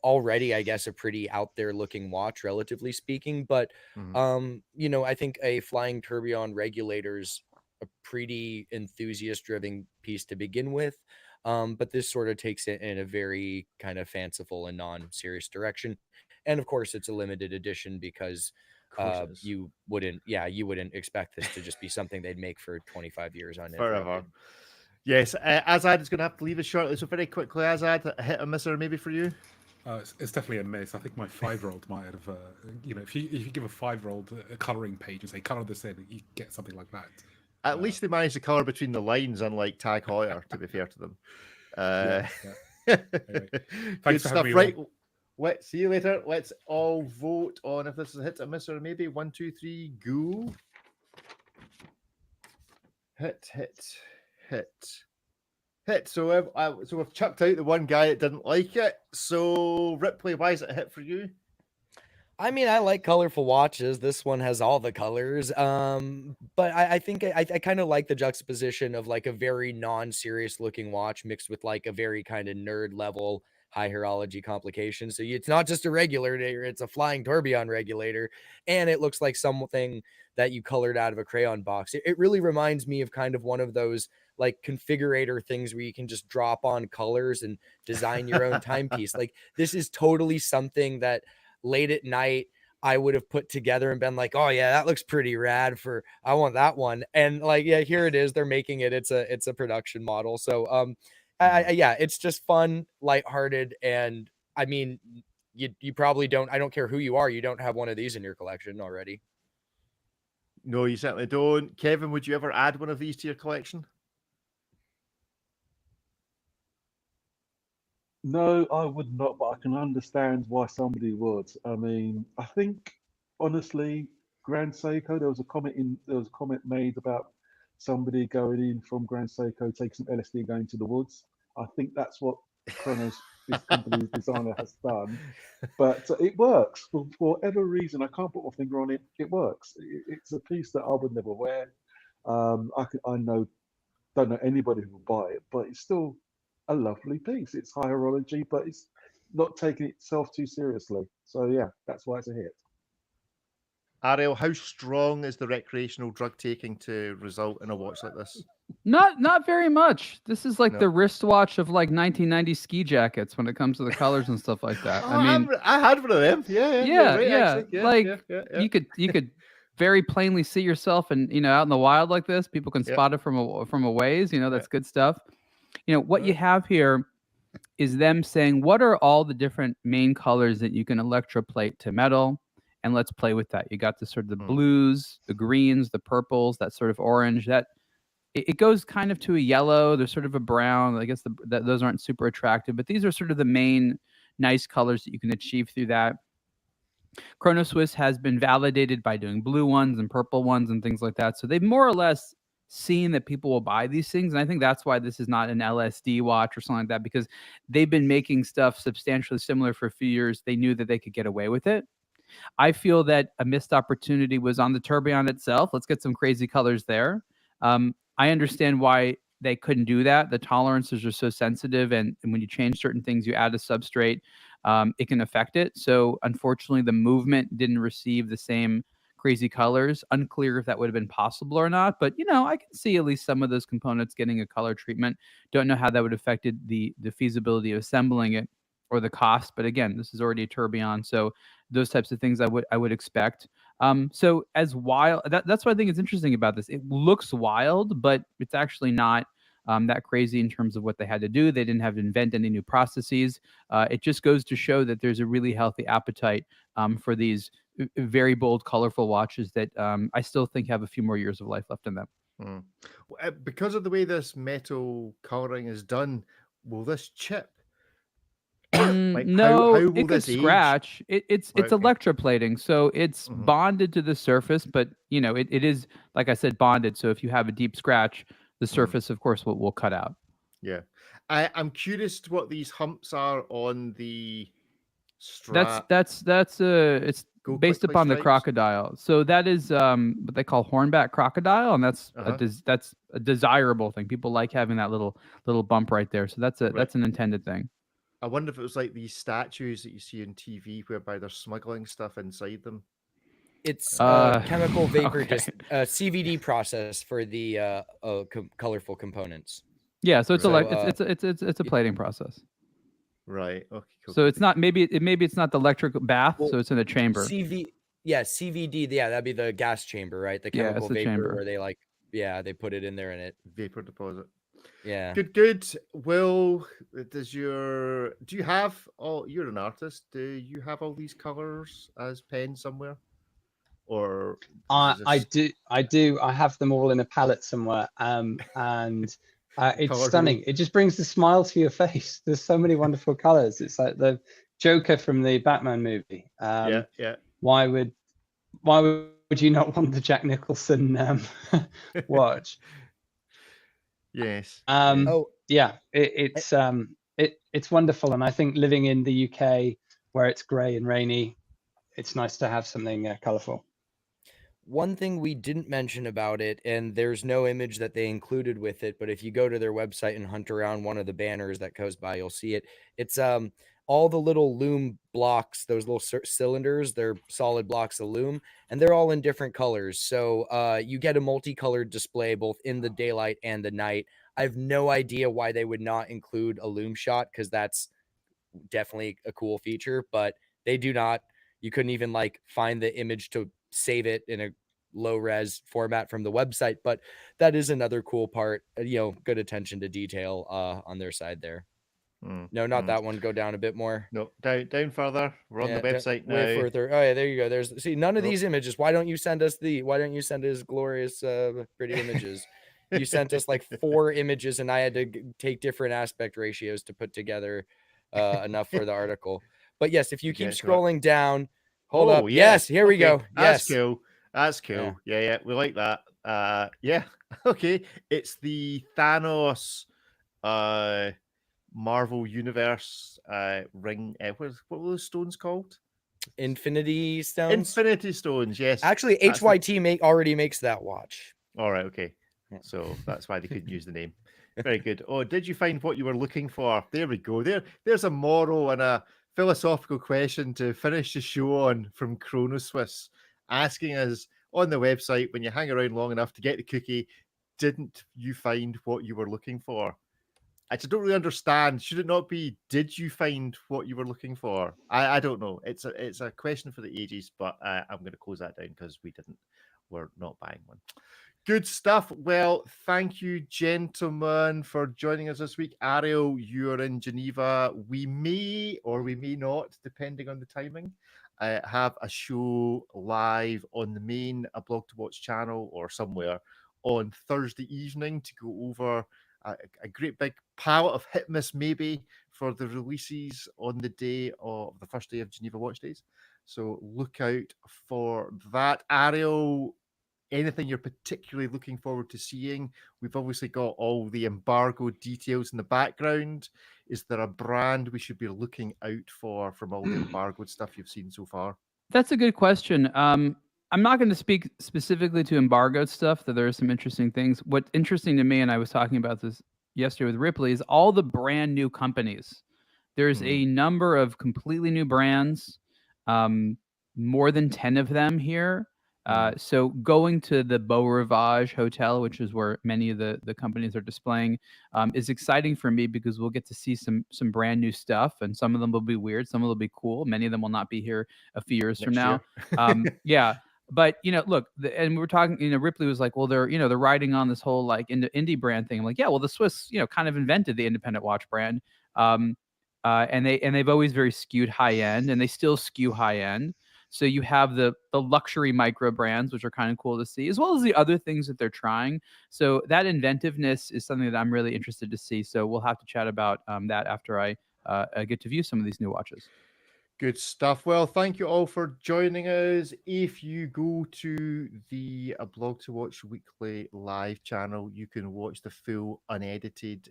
already, I guess, a pretty out there looking watch, relatively speaking. But I think a flying tourbillon regulator's a pretty enthusiast driven piece to begin with. But this sort of takes it in a very kind of fanciful and non-serious direction. And of course it's a limited edition because you wouldn't expect this to just be something they'd make for 25 years on forever. Yes, Azad is going to have to leave us shortly. So very quickly, Azad, a hit or miss or maybe for you? It's definitely a miss. I think my 5-year-old might have, if you give a 5-year-old a coloring page and say color this in, you get something like that. At least they managed to color between the lines, unlike Tag Heuer. To be fair to them. Anyway, thanks for having me. Right, let's see you later. Let's all vote on if this is a hit, a miss, or maybe 1, 2, 3, go. Hit. So we've chucked out the one guy that didn't like it. So Ripley, why is it a hit for you? I mean, I like colorful watches. This one has all the colors. But I think I kind of like the juxtaposition of like a very non-serious looking watch mixed with like a very kind of nerd level high horology complication. So it's not just a regulator, it's a flying tourbillon regulator. And it looks like something that you colored out of a crayon box. It really reminds me of kind of one of those like configurator things where you can just drop on colors and design your own timepiece. Like this is totally something that late at night I would have put together and been like, oh yeah, that looks pretty rad, I want that one. And like, yeah, here it is. They're making it. It's a production model. So it's just fun, lighthearted. And I mean, you probably don't, I don't care who you are, you don't have one of these in your collection already. No, you certainly don't. Kevin, would you ever add one of these to your collection? No, I would not, but I can understand why somebody would. I mean, I think honestly, Grand Seiko, there was a comment made about somebody going in from Grand Seiko, taking some LSD, going to the woods. I think that's what Chronos this company's designer has done. But it works for whatever reason. I can't put my finger on it. It works. It's a piece that I would never wear. I don't know anybody who will buy it, but it's still a lovely piece. It's high horology, but it's not taking itself too seriously. So yeah, that's why it's a hit. Ariel, how strong is the recreational drug taking to result in a watch like this? Not very much. This is like No. the wristwatch of like 1990 ski jackets when it comes to the colors and stuff like that. Oh, I mean, I had one of them. Yeah, you're right, actually. like yeah. you could very plainly see yourself and out in the wild like this. People can spot it from a ways. That's good stuff. What you have here is them saying, what are all the different main colors that you can electroplate to metal? And let's play with that. You got the sort of the blues, the greens, the purples, that sort of orange. That it goes kind of to a yellow. There's sort of a brown. I guess those aren't super attractive, but these are sort of the main nice colors that you can achieve through that. Chronoswiss has been validated by doing blue ones and purple ones and things like that. So they've more or less seen that people will buy these things. And I think that's why this is not an LSD watch or something like that, because they've been making stuff substantially similar for a few years. They knew that they could get away with it. I feel that a missed opportunity was on the Tourbillon itself. Let's get some crazy colors there. I understand why they couldn't do that. The tolerances are so sensitive, and when you change certain things, you add a substrate, it can affect it. So unfortunately, the movement didn't receive the same crazy colors. Unclear if that would have been possible or not, but I can see at least some of those components getting a color treatment. Don't know how that would have affected the feasibility of assembling it or the cost, but again, this is already a Tourbillon, so those types of things I would expect. So as wild, that's what I think is interesting about this. It looks wild, but it's actually not that crazy in terms of what they had to do. They didn't have to invent any new processes. It just goes to show that there's a really healthy appetite for these very bold, colorful watches that I still think have a few more years of life left in them. Because of the way this metal coloring is done, will this chip? No, how will it could this age? scratch. It's Right, okay. electroplating, so it's bonded to the surface, but it is, like I said, bonded. So if you have a deep scratch, the surface, of course, will cut out. Yeah, I'm curious to what these humps are on the strap. That's it's Go based quickly upon the stripes? crocodile. So that is what they call hornback crocodile, and that's that's a desirable thing. People like having that little bump right there. So that's an intended thing. I wonder if it was like these statues that you see on TV whereby they're smuggling stuff inside them. It's chemical vapor, just CVD process for the colorful components. Yeah, so it's Right. it's a plating process. Right. Okay. Cool. So it's not maybe it's not the electric bath, Well, so it's in a chamber. CVD, that'd be the gas chamber, right? The Yeah, chemical it's the vapor chamber. where they put it in there and it. Vapor deposit. Yeah. Good. Will, do you have all? You're an artist. Do you have all these colors as pens somewhere? Or I do. I have them all in a palette somewhere. And it's Colour stunning. It just brings a smile to your face. There's so many wonderful colors. It's like the Joker from the Batman movie. yeah. Why would you not want the Jack Nicholson watch? Yes. Yeah, it's wonderful, and I think living in the UK where it's grey and rainy, it's nice to have something colourful. One thing we didn't mention about it, and there's no image that they included with it, but if you go to their website and hunt around one of the banners that goes by, you'll see it. It's all the little loom blocks, those little cylinders, they're solid blocks of loom, and they're all in different colors. So you get a multicolored display both in the daylight and the night. I have no idea why they would not include a loom shot, because that's definitely a cool feature, but they do not. You couldn't even find the image to save it in a low res format from the website, but that is another cool part. Good attention to detail on their side there. No, not that one. Go down a bit more. No, down further. We're on the website now. Way further. Oh yeah, there you go. There's none of these images. Why don't you send us glorious pretty images? You sent us 4 images, and I had to take different aspect ratios to put together enough for the article. But yes, if you keep scrolling down, hold up. Yes, here we go. That's Yes. cool. That's cool. Yeah, we like that. Yeah. Okay. It's the Thanos Marvel Universe ring. What were those stones called? Infinity Stones. Infinity Stones. Yes. Actually, That's HYT already makes that watch. All right. Okay. Yeah. So that's why they couldn't use the name. Very good. Oh, did you find what you were looking for? There we go. There's a moral and a philosophical question to finish the show on from Chronoswiss, asking us on the website, when you hang around long enough to get the cookie, didn't you find what you were looking for? I just don't really understand. Should it not be, did you find what you were looking for? I don't know. It's a question for the ages, but I'm going to close that down because we're not buying one. Good stuff. Well, thank you, gentlemen, for joining us this week. Ariel, you're in Geneva. We may or we may not, depending on the timing, have a show live on the main aBlogtoWatch channel or somewhere on Thursday evening to go over a great big palette of hit miss maybe for the releases on the day of the first day of Geneva Watch Days. So look out for that. Ariel, anything you're particularly looking forward to seeing? We've obviously got all the embargo details in the background. Is there a brand we should be looking out for from all the embargoed stuff you've seen so far? That's a good question. I'm not going to speak specifically to embargoed stuff, though there are some interesting things. What's interesting to me, and I was talking about this yesterday with Ripley, is all the brand new companies. There's a number of completely new brands, more than 10 of them here. So going to the Beau Rivage Hotel, which is where many of the companies are displaying, is exciting for me because we'll get to see some brand new stuff, and some of them will be weird, some of them will be cool. Many of them will not be here a few years from now. Yeah. But, look, and we were talking, Ripley was like, well, they're riding on this whole like indie brand thing. I'm like, yeah, well, the Swiss, kind of invented the independent watch brand. And they've always very skewed high end, and they still skew high end. So you have the luxury micro brands, which are kind of cool to see, as well as the other things that they're trying. So that inventiveness is something that I'm really interested to see. So we'll have to chat about that after I get to view some of these new watches. Good stuff. Well, thank you all for joining us. If you go to the aBlogtoWatch weekly live channel, you can watch the full unedited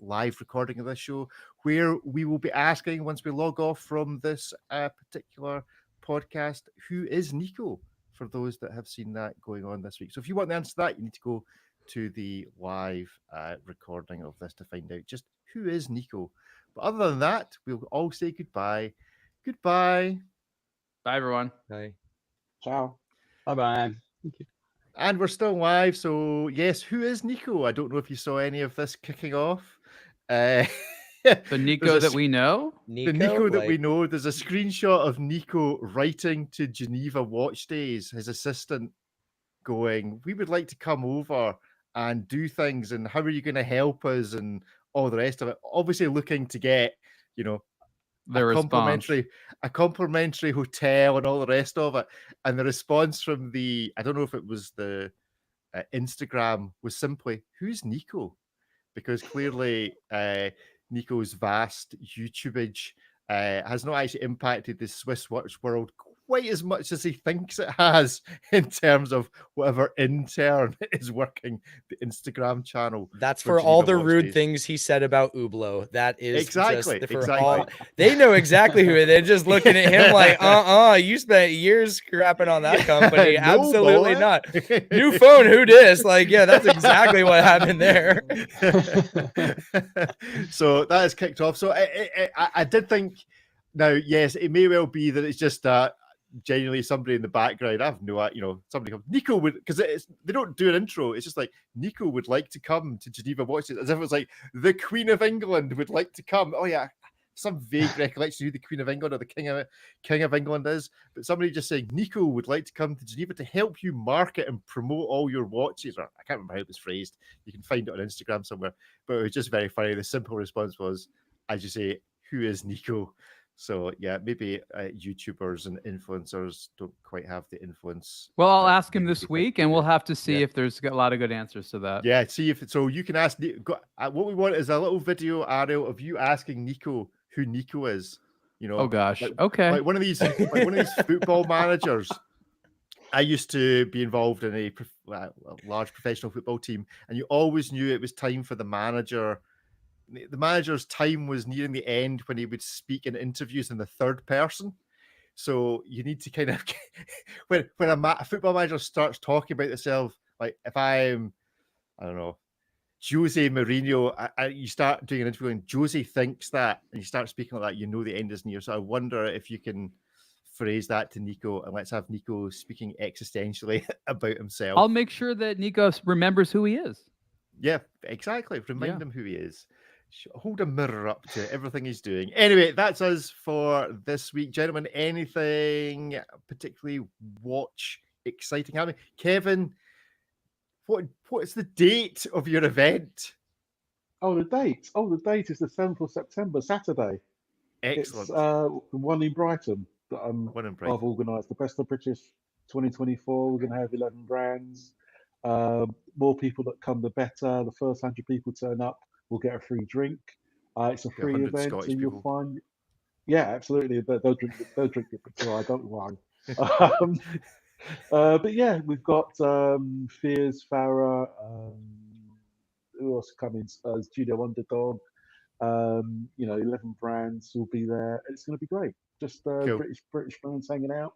live recording of this show, where we will be asking, once we log off from this particular podcast, who is Nico, for those that have seen that going on this week. So if you want the answer to that, you need to go to the live recording of this to find out just who is Nico. But other than that, we'll all say goodbye. Goodbye. Bye, everyone. Bye. Ciao. Bye-bye. Thank you. And we're still live. So, yes, who is Nico? I don't know if you saw any of this kicking off. The Nico that we know? The Nico that we know. There's a screenshot of Nico writing to Geneva Watch Days, his assistant, going, we would like to come over and do things, and how are you going to help us, and all the rest of it. Obviously looking to get, a complimentary hotel and all the rest of it. And the response from I don't know if it was the Instagram, was simply, who's Nico? Because clearly Nico's vast YouTubeage has not actually impacted the Swiss watch world quite as much as he thinks it has, in terms of whatever intern is working the Instagram channel. That's for all the rude things he said about Hublot. That is exactly. They know exactly who it is. They're just looking at him like, you spent years crapping on that company. No, absolutely boy. Not. New phone, who dis? Like, yeah, that's exactly what happened there. So that has kicked off. So I did think, now, yes, it may well be that it's just genuinely somebody in the background. I have no, somebody comes, Nico would, because they don't do an intro. It's just like, Nico would like to come to Geneva Watch Days, as if it was like the Queen of England would like to come. Oh yeah, some vague recollection of who the Queen of England or the King of England is, but somebody just saying Nico would like to come to Geneva to help you market and promote all your watches. Or I can't remember how it was phrased. You can find it on Instagram somewhere, but it was just very funny. The simple response was, as you say, who is Nico? So yeah, maybe YouTubers and influencers don't quite have the influence. Well, I'll ask him this week, and we'll have to see if there's a lot of good answers to that. Yeah, see if so. You can ask. What we want is a little video, Ariel, of you asking Nico who Nico is. Oh gosh. Okay. Like one of these football managers. I used to be involved in a large professional football team, and you always knew it was time for the manager the manager's time was nearing the end when he would speak in interviews in the third person. So you need to kind of when a football manager starts talking about themselves, like if I'm, I don't know, Jose Mourinho, you start doing an interview and Jose thinks that, and you start speaking like that, you know the end is near. So I wonder if you can phrase that to Nico, and let's have Nico speaking existentially about himself. I'll make sure that Nico remembers who he is. Yeah, exactly. Remind him who he is. Hold a mirror up to everything he's doing. Anyway, that's us for this week, gentlemen. Anything particularly exciting happening? Kevin, what's the date of your event? Oh, the date. Oh, the date is the 7th of September, Saturday. Excellent. It's the one in Brighton that I've organised. The Best of British 2024. We're going to have 11 brands. More people that come, the better. The first 100 people turn up will get a free drink. It's a free event, Scottish and you'll people. find, yeah, absolutely. They'll drink it before I don't worry. But yeah, we've got Fears, Farah, who else coming? Studio Underdog. 11 brands will be there. It's going to be great. Just Cool. British brands hanging out,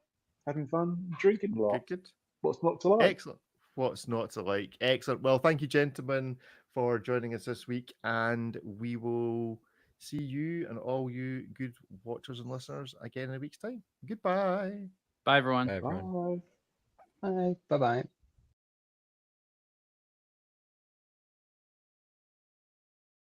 having fun, drinking a lot. Good. What's not to like? Excellent. What's not to like? Excellent. Well, thank you, gentlemen, for joining us this week, and we will see you and all you good watchers and listeners again in a week's time. Goodbye. Bye, everyone. Bye, everyone. Bye. Bye. Bye-bye.